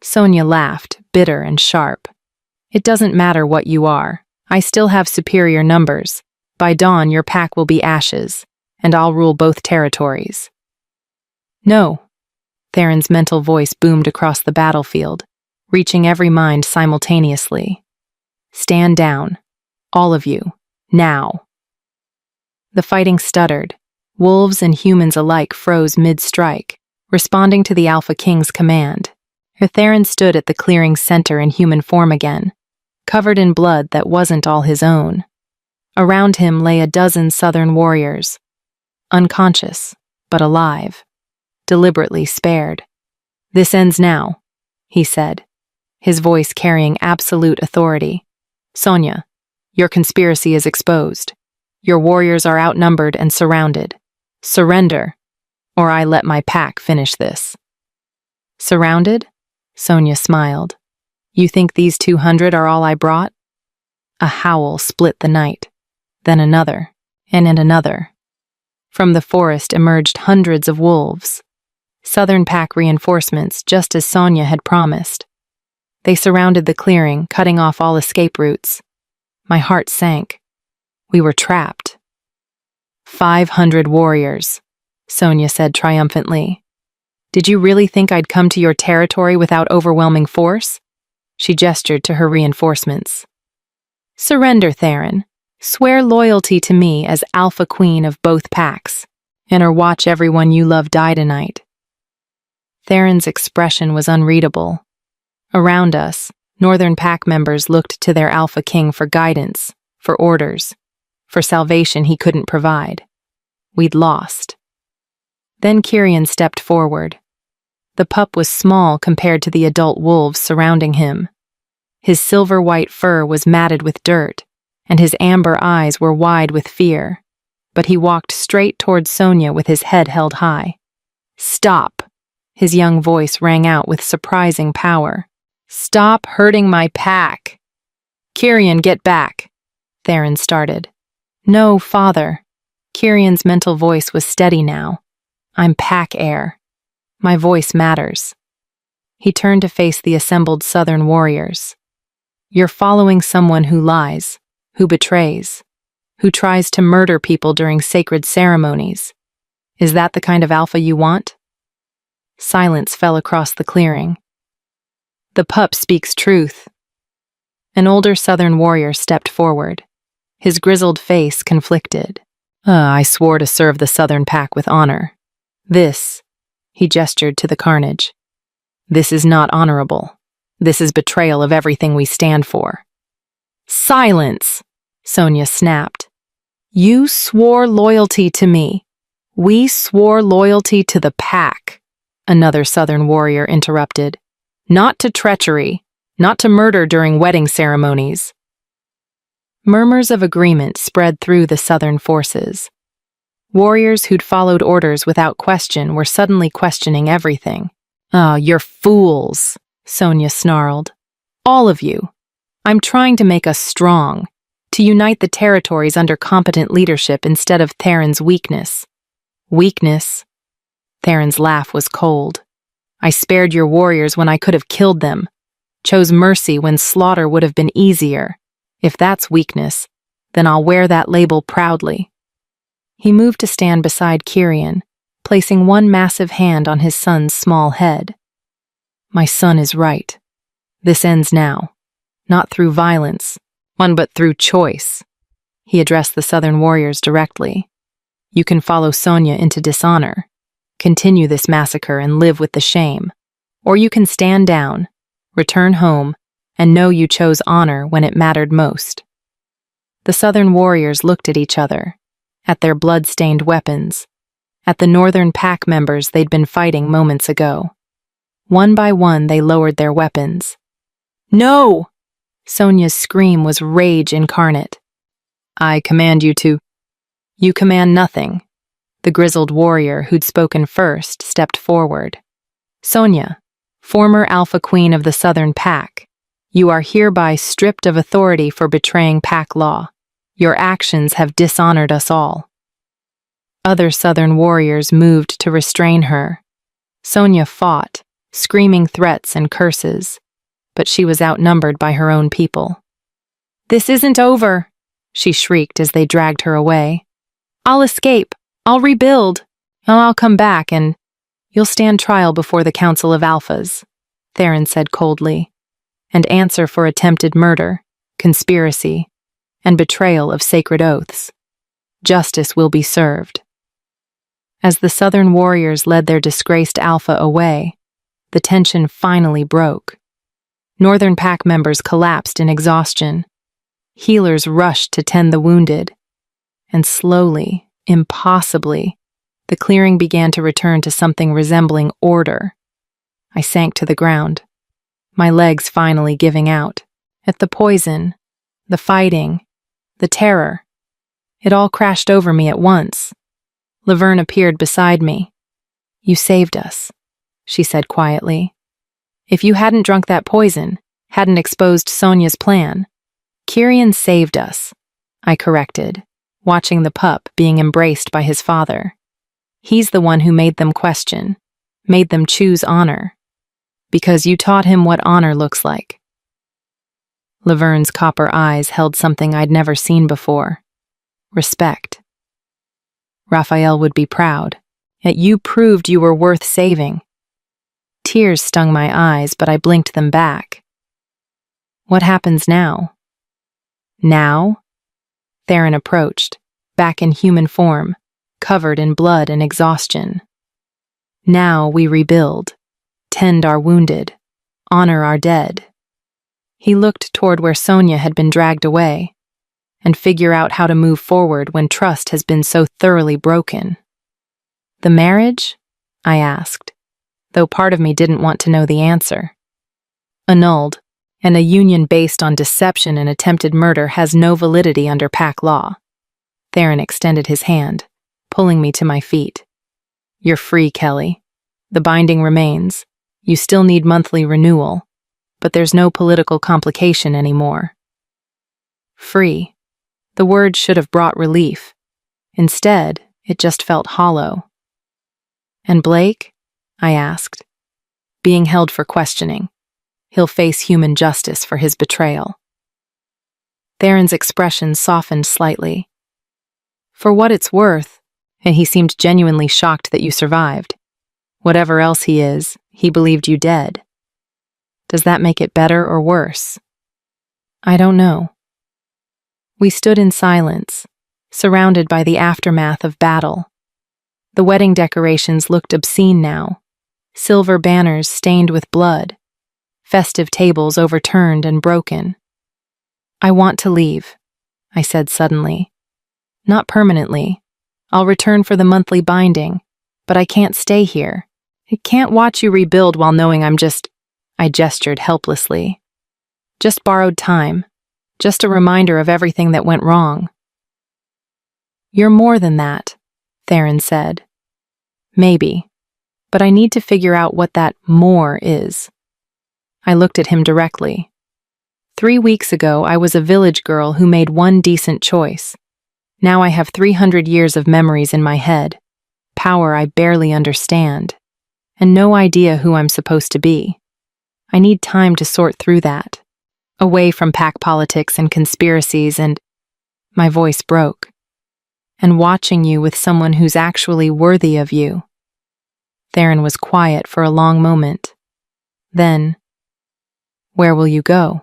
Sonia laughed, bitter and sharp. "It doesn't matter what you are. I still have superior numbers. By dawn, your pack will be ashes, and I'll rule both territories." "No," Theron's mental voice boomed across the battlefield, reaching every mind simultaneously. "Stand down. All of you. Now." The fighting stuttered. Wolves and humans alike froze mid-strike, responding to the Alpha King's command. Theron stood at the clearing's center in human form again, covered in blood that wasn't all his own. Around him lay a dozen southern warriors, unconscious, but alive, deliberately spared. "This ends now," he said, his voice carrying absolute authority. "Sonia, your conspiracy is exposed. Your warriors are outnumbered and surrounded. Surrender, or I let my pack finish this." "Surrounded?" Sonia smiled. "You think these 200 are all I brought?" A howl split the night, then another, and another. From the forest emerged hundreds of wolves, Southern pack reinforcements just as Sonia had promised. They surrounded the clearing, cutting off all escape routes. My heart sank. We were trapped. 500 warriors, Sonia said triumphantly. "Did you really think I'd come to your territory without overwhelming force?" She gestured to her reinforcements. "Surrender, Theron. Swear loyalty to me as Alpha Queen of both packs, or watch everyone you love die tonight." Theron's expression was unreadable. Around us, Northern Pack members looked to their Alpha King for guidance, for orders, for salvation he couldn't provide. We'd lost. Then Kyrian stepped forward. The pup was small compared to the adult wolves surrounding him. His silver-white fur was matted with dirt, and his amber eyes were wide with fear. But he walked straight toward Sonia with his head held high. "Stop!" His young voice rang out with surprising power. "Stop hurting my pack!" "Kyrian, get back!" Theron started. "No, father." Kyrian's mental voice was steady now. "I'm pack heir. My voice matters." He turned to face the assembled southern warriors. "You're following someone who lies, who betrays, who tries to murder people during sacred ceremonies. Is that the kind of alpha you want?" Silence fell across the clearing. "The pup speaks truth." An older southern warrior stepped forward, his grizzled face conflicted. I swore to serve the southern pack with honor. This," he gestured to the carnage, "this is not honorable. This is betrayal of everything we stand for." "Silence!" Sonia snapped. "You swore loyalty to me. We swore loyalty to the pack," another southern warrior interrupted. "Not to treachery, not to murder during wedding ceremonies." Murmurs of agreement spread through the southern forces. Warriors who'd followed orders without question were suddenly questioning everything. "Oh, you're fools," Sonia snarled. "All of you. I'm trying to make us strong, to unite the territories under competent leadership instead of Theron's weakness." "Weakness?" Theron's laugh was cold. "I spared your warriors when I could have killed them, chose mercy when slaughter would have been easier. If that's weakness, then I'll wear that label proudly." He moved to stand beside Kyrian, placing one massive hand on his son's small head. "My son is right. This ends now, not through violence, but through choice." He addressed the southern warriors directly. "You can follow Sonia into dishonor, continue this massacre and live with the shame, or you can stand down, return home, and know you chose honor when it mattered most." The southern warriors looked at each other, at their blood-stained weapons, at the northern pack members they'd been fighting moments ago. One by one, they lowered their weapons. "No!" Sonia's scream was rage incarnate. "I command you to—" "You command nothing." The grizzled warrior who'd spoken first stepped forward. "Sonia, former Alpha Queen of the Southern Pack, you are hereby stripped of authority for betraying pack law. Your actions have dishonored us all." Other southern warriors moved to restrain her. Sonia fought, screaming threats and curses, but she was outnumbered by her own people. "This isn't over," she shrieked as they dragged her away. "I'll escape. I'll rebuild. I'll come back and you'll stand trial before the Council of Alphas," Theron said coldly, "and answer for attempted murder, conspiracy, and betrayal of sacred oaths. Justice will be served." As the Southern warriors led their disgraced Alpha away, the tension finally broke. Northern Pack members collapsed in exhaustion. Healers rushed to tend the wounded, and slowly, impossibly, the clearing began to return to something resembling order. I sank to the ground, my legs finally giving out. At the poison, the fighting, the terror, it all crashed over me at once. Laverne appeared beside me. "You saved us," she said quietly. "If you hadn't drunk that poison, hadn't exposed Sonia's plan, Kyrian saved us," I corrected, watching the pup being embraced by his father. "He's the one who made them question, made them choose honor, because you taught him what honor looks like." Laverne's copper eyes held something I'd never seen before: respect. "Raphael would be proud. Yet you proved you were worth saving." Tears stung my eyes, but I blinked them back. "What happens now?" "Now?" Theron approached, back in human form, covered in blood and exhaustion. "Now we rebuild, tend our wounded, honor our dead." He looked toward where Sonia had been dragged away, and figure out how to move forward when trust has been so thoroughly broken. "The marriage?" I asked, though part of me didn't want to know the answer. "Annulled, and a union based on deception and attempted murder has no validity under Pack law." Theron extended his hand, pulling me to my feet. "You're free, Kelly. The binding remains. You still need monthly renewal, but there's no political complication anymore." Free. The word should have brought relief. Instead, it just felt hollow. "And Blake?" I asked. "Being held for questioning. He'll face human justice for his betrayal." Theron's expression softened slightly. "For what it's worth," and he seemed genuinely shocked that you survived. "Whatever else he is, he believed you dead. Does that make it better or worse?" "I don't know." We stood in silence, surrounded by the aftermath of battle. The wedding decorations looked obscene now, silver banners stained with blood, festive tables overturned and broken. "I want to leave," I said suddenly. "Not permanently. I'll return for the monthly binding, but I can't stay here. I can't watch you rebuild while knowing I gestured helplessly. "Just borrowed time. Just a reminder of everything that went wrong." "You're more than that," Theron said. "Maybe, but I need to figure out what that more is." I looked at him directly. 3 weeks ago, I was a village girl who made one decent choice. Now I have 300 years of memories in my head, power I barely understand, and no idea who I'm supposed to be. I need time to sort through that, away from Pack politics and conspiracies and— my voice broke. "And watching you with someone who's actually worthy of you." Theron was quiet for a long moment. Then, "Where will you go?"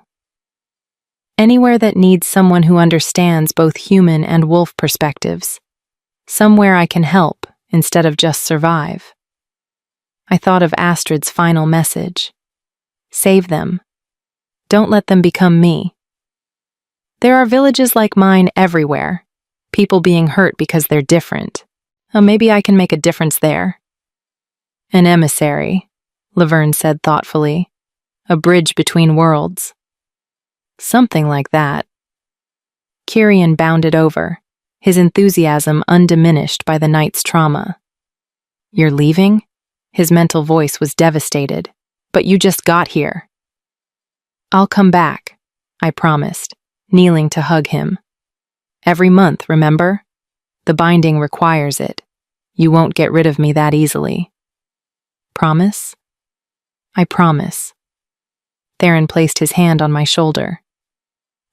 "Anywhere that needs someone who understands both human and wolf perspectives. Somewhere I can help instead of just survive." I thought of Astrid's final message. Save them. Don't let them become me. There are villages like mine everywhere, people being hurt because they're different. Oh, maybe I can make a difference there. "An emissary," Laverne said thoughtfully. "A bridge between worlds." "Something like that." Kyrian bounded over, his enthusiasm undiminished by the night's trauma. "You're leaving?" His mental voice was devastated. "But you just got here." "I'll come back," I promised, kneeling to hug him. Every month, remember? The binding requires it. You won't get rid of me that easily. Promise? I promise. Theron placed his hand on my shoulder.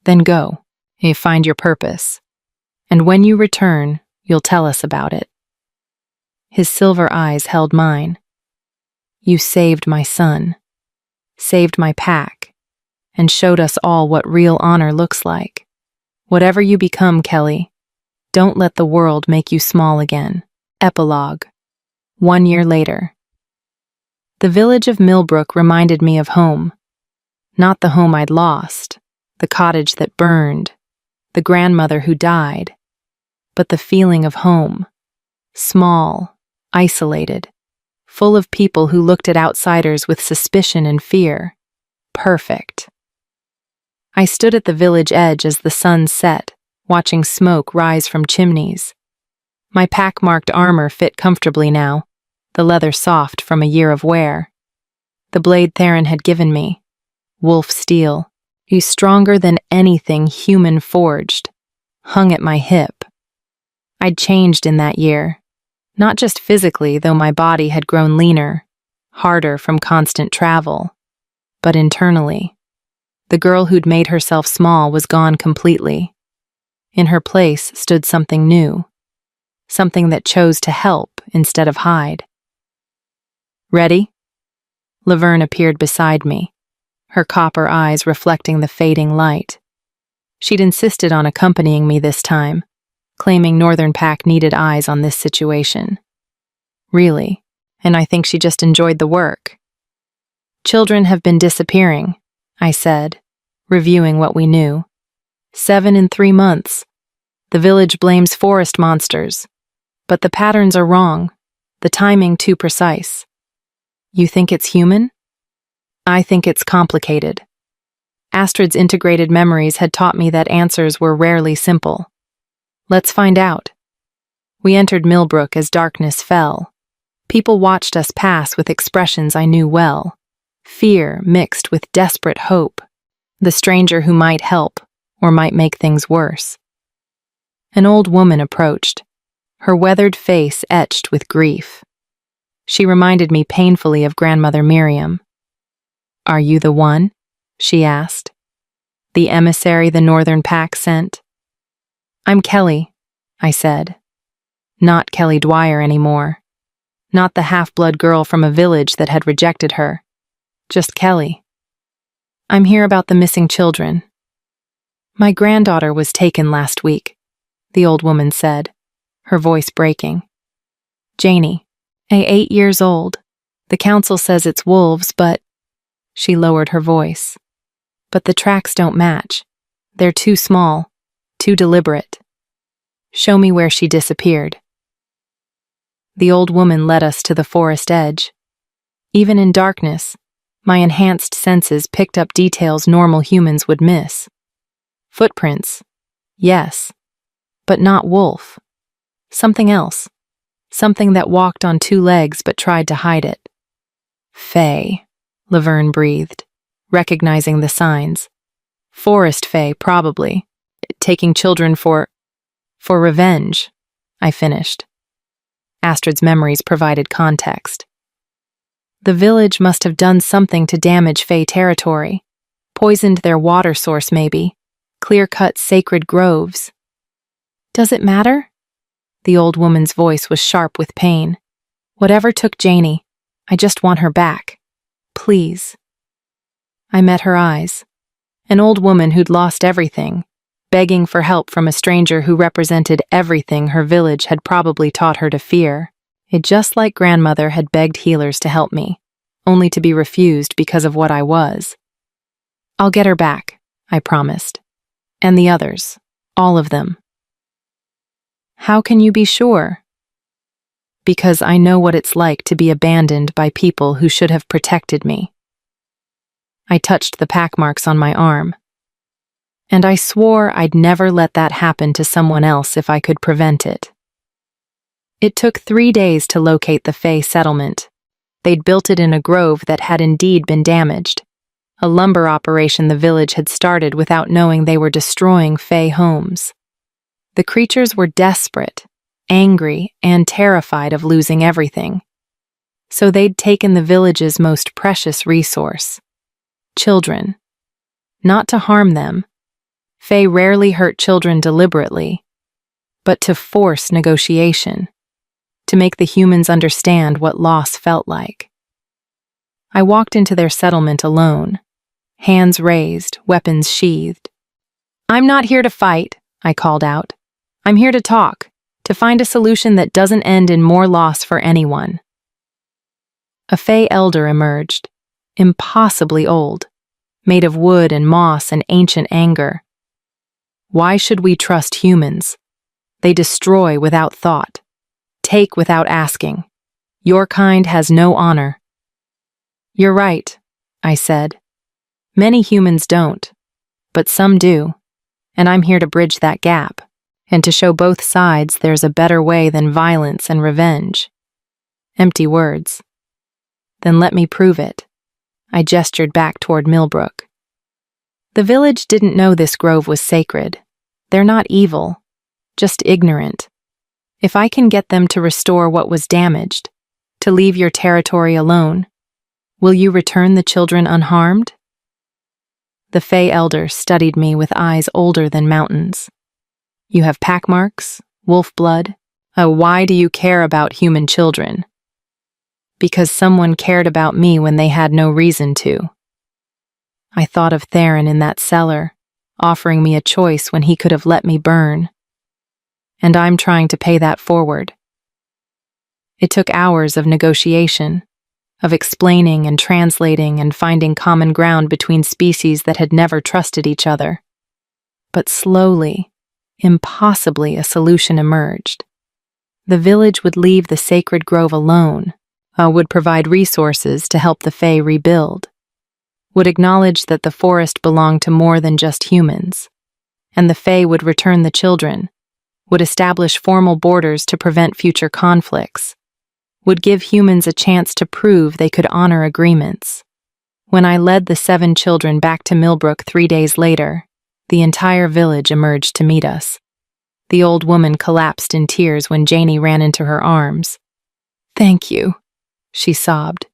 Then go. You find your purpose. And when you return, you'll tell us about it. His silver eyes held mine. You saved my son, saved my pack, and showed us all what real honor looks like. Whatever you become, Kelly, don't let the world make you small again. Epilogue. 1 year later. The village of Millbrook reminded me of home. Not the home I'd lost, the cottage that burned, the grandmother who died, but the feeling of home. Small, isolated, full of people who looked at outsiders with suspicion and fear. Perfect. I stood at the village edge as the sun set, watching smoke rise from chimneys. My pack-marked armor fit comfortably now, the leather soft from a year of wear. The blade Theron had given me, wolf steel, stronger than anything human forged, hung at my hip. I'd changed in that year, not just physically, though my body had grown leaner, harder from constant travel, but internally. The girl who'd made herself small was gone completely. In her place stood something new, something that chose to help instead of hide. Ready? Laverne appeared beside me, her copper eyes reflecting the fading light. She'd insisted on accompanying me this time, claiming Northern Pack needed eyes on this situation. Really, and I think she just enjoyed the work. Children have been disappearing, I said, reviewing what we knew. 7 in 3 months. The village blames forest monsters, but the patterns are wrong, the timing too precise. You think it's human? I think it's complicated. Astrid's integrated memories had taught me that answers were rarely simple. Let's find out. We entered Millbrook as darkness fell. People watched us pass with expressions I knew well. Fear mixed with desperate hope. The stranger who might help, or might make things worse. An old woman approached, her weathered face etched with grief. She reminded me painfully of Grandmother Miriam. Are you the one? She asked. The emissary the Northern Pack sent? I'm Kelly, I said. Not Kelly Dwyer anymore. Not the half-blood girl from a village that had rejected her. Just Kelly. I'm here about the missing children. My granddaughter was taken last week, the old woman said, her voice breaking. Janie, 8 years old. The council says it's wolves, but... She lowered her voice. But the tracks don't match. They're too small, too deliberate. Show me where she disappeared. The old woman led us to the forest edge. Even in darkness, my enhanced senses picked up details normal humans would miss. Footprints, yes, but not wolf. Something else. Something that walked on 2 legs but tried to hide it. Fae, Laverne breathed, recognizing the signs. Forest fae, probably. Taking children for revenge, I finished. Astrid's memories provided context. The village must have done something to damage fae territory. Poisoned their water source, maybe. Clear-cut sacred groves. Does it matter? The old woman's voice was sharp with pain. Whatever took Janie, I just want her back. Please. I met her eyes. An old woman who'd lost everything, begging for help from a stranger who represented everything her village had probably taught her to fear. It just like grandmother had begged healers to help me, only to be refused because of what I was. I'll get her back, I promised. And the others, all of them. How can you be sure? Because I know what it's like to be abandoned by people who should have protected me. I touched the pack marks on my arm. And I swore I'd never let that happen to someone else if I could prevent it. It took 3 days to locate the Fae settlement. They'd built it in a grove that had indeed been damaged. A lumber operation the village had started without knowing they were destroying Fae homes. The creatures were desperate, angry, and terrified of losing everything. So they'd taken the village's most precious resource: children. Not to harm them. Fae rarely hurt children deliberately, but to force negotiation, to make the humans understand what loss felt like. I walked into their settlement alone, hands raised, weapons sheathed. "I'm not here to fight," I called out. "I'm here to talk, to find a solution that doesn't end in more loss for anyone." A Fae elder emerged, impossibly old, made of wood and moss and ancient anger. "Why should we trust humans? They destroy without thought, take without asking. Your kind has no honor." "You're right," I said. "Many humans don't, but some do, and I'm here to bridge that gap, and to show both sides there's a better way than violence and revenge." Empty words. "Then let me prove it." I gestured back toward Millbrook. The village didn't know this grove was sacred. They're not evil, just ignorant. If I can get them to restore what was damaged, to leave your territory alone, will you return the children unharmed? The Fae elder studied me with eyes older than mountains. "You have pack marks, wolf blood. Why do you care about human children?" "Because someone cared about me when they had no reason to." I thought of Theron in that cellar, offering me a choice when he could have let me burn. And I'm trying to pay that forward. It took hours of negotiation, of explaining and translating and finding common ground between species that had never trusted each other. But slowly, impossibly, a solution emerged. The village would leave the sacred grove alone, would provide resources to help the Fae rebuild, would acknowledge that the forest belonged to more than just humans, and the Fae would return the children, would establish formal borders to prevent future conflicts, would give humans a chance to prove they could honor agreements. When I led the 7 children back to Millbrook 3 days later, the entire village emerged to meet us. The old woman collapsed in tears when Janie ran into her arms. "Thank you," she sobbed.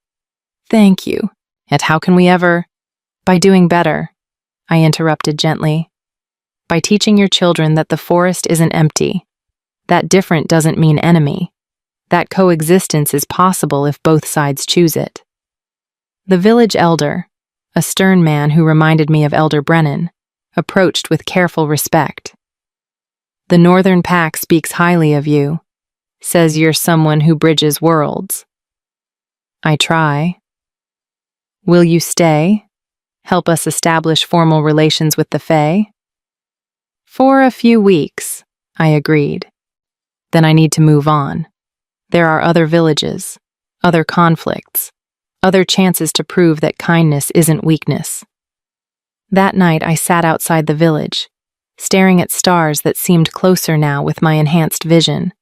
"Thank you. And how can we ever—" "By doing better," I interrupted gently. "By teaching your children that the forest isn't empty, that different doesn't mean enemy, that coexistence is possible if both sides choose it." The village elder, a stern man who reminded me of Elder Brennan, approached with careful respect. "The Northern Pack speaks highly of you, says you're someone who bridges worlds." "I try." "Will you stay? Help us establish formal relations with the Fae?" "For a few weeks," I agreed. "Then I need to move on. There are other villages, other conflicts, other chances to prove that kindness isn't weakness." That night I sat outside the village, staring at stars that seemed closer now with my enhanced vision.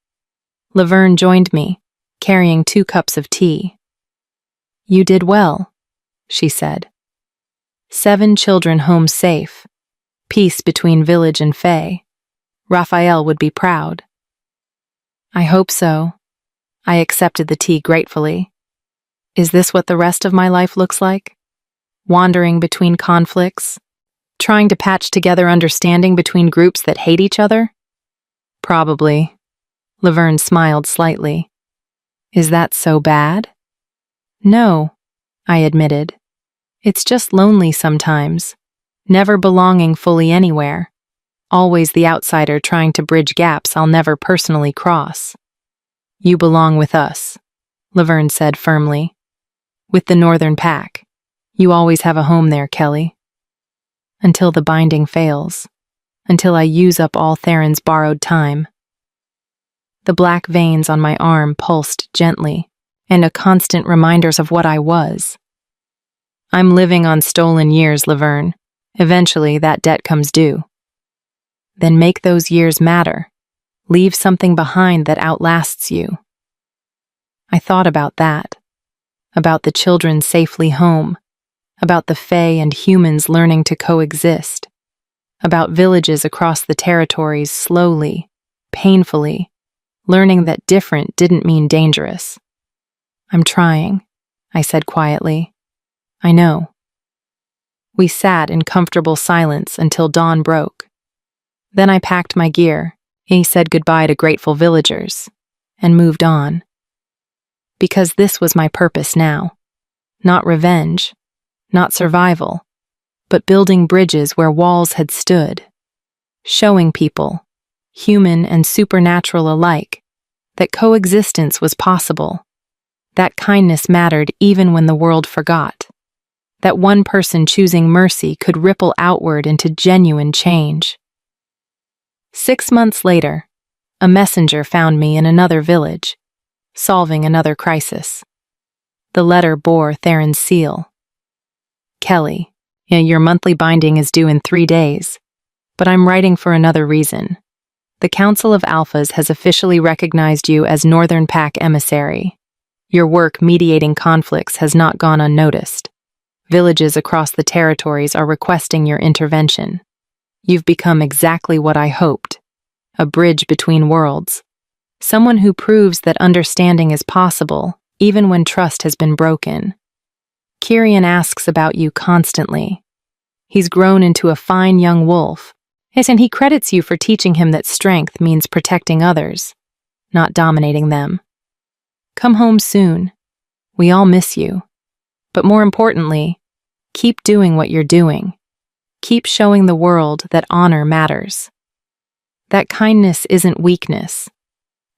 Laverne joined me, carrying 2 cups of tea. "You did well," she said. 7 children home safe, peace between village and Fae. Raphael would be proud. "I hope so." I accepted the tea gratefully. Is this what the rest of my life looks like? Wandering between conflicts? Trying to patch together understanding between groups that hate each other? Probably. Laverne smiled slightly. Is that so bad? No, I admitted. It's just lonely sometimes, never belonging fully anywhere, always the outsider trying to bridge gaps I'll never personally cross. You belong with us, Laverne said firmly. With the Northern Pack. You always have a home there, Kelly. Until the binding fails. Until I use up all Theron's borrowed time. The black veins on my arm pulsed gently, and a constant reminders of what I was. I'm living on stolen years, Laverne. Eventually, that debt comes due. Then make those years matter. Leave something behind that outlasts you. I thought about that. About the children safely home. About the Fae and humans learning to coexist. about villages across the territories slowly, painfully, learning that different didn't mean dangerous. "I'm trying," I said quietly. "I know." We sat in comfortable silence until dawn broke. Then I packed my gear, he said goodbye to grateful villagers, and moved on. Because this was my purpose now. Not revenge, not survival, but building bridges where walls had stood. Showing people, human and supernatural alike, that coexistence was possible. That kindness mattered even when the world forgot. That one person choosing mercy could ripple outward into genuine change. 6 months later, a messenger found me in another village, solving another crisis. The letter bore Theron's seal. "Kelly, your monthly binding is due in 3 days, but I'm writing for another reason. The Council of Alphas has officially recognized you as Northern Pack emissary. Your work mediating conflicts has not gone unnoticed. Villages across the territories are requesting your intervention. You've become exactly what I hoped, a bridge between worlds. Someone who proves that understanding is possible, even when trust has been broken. Kyrian asks about you constantly. He's grown into a fine young wolf, and he credits you for teaching him that strength means protecting others, not dominating them. Come home soon. We all miss you. But more importantly, keep doing what you're doing. Keep showing the world that honor matters. That kindness isn't weakness.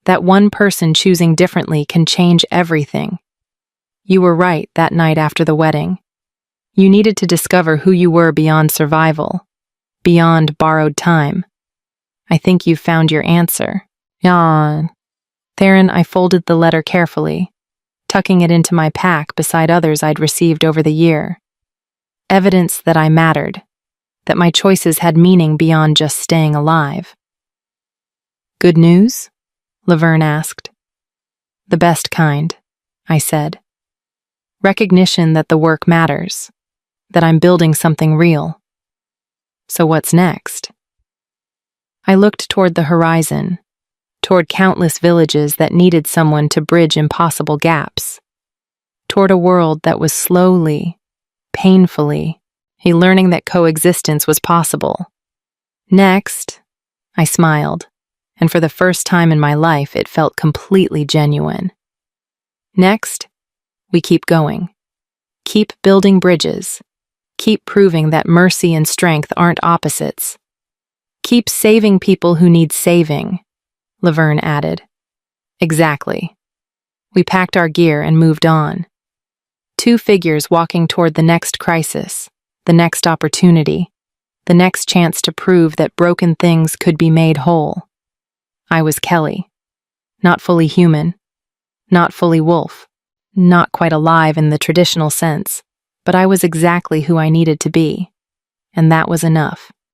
That one person choosing differently can change everything. You were right that night after the wedding. You needed to discover who you were beyond survival, beyond borrowed time. I think you've found your answer." Yawn. Theron, I folded the letter carefully, tucking it into my pack beside others I'd received over the year. Evidence that I mattered, that my choices had meaning beyond just staying alive. "Good news?" Laverne asked. "The best kind," I said. "Recognition that the work matters, that I'm building something real. So what's next?" I looked toward the horizon, toward countless villages that needed someone to bridge impossible gaps, toward a world that was slowly, painfully, learning that coexistence was possible. Next, I smiled, and for the first time in my life it felt completely genuine. Next, we keep going. Keep building bridges. Keep proving that mercy and strength aren't opposites. Keep saving people who need saving, Laverne added. Exactly. We packed our gear and moved on. 2 figures walking toward the next crisis, the next opportunity, the next chance to prove that broken things could be made whole. I was Kelly. Not fully human. Not fully wolf. Not quite alive in the traditional sense, but I was exactly who I needed to be. And that was enough.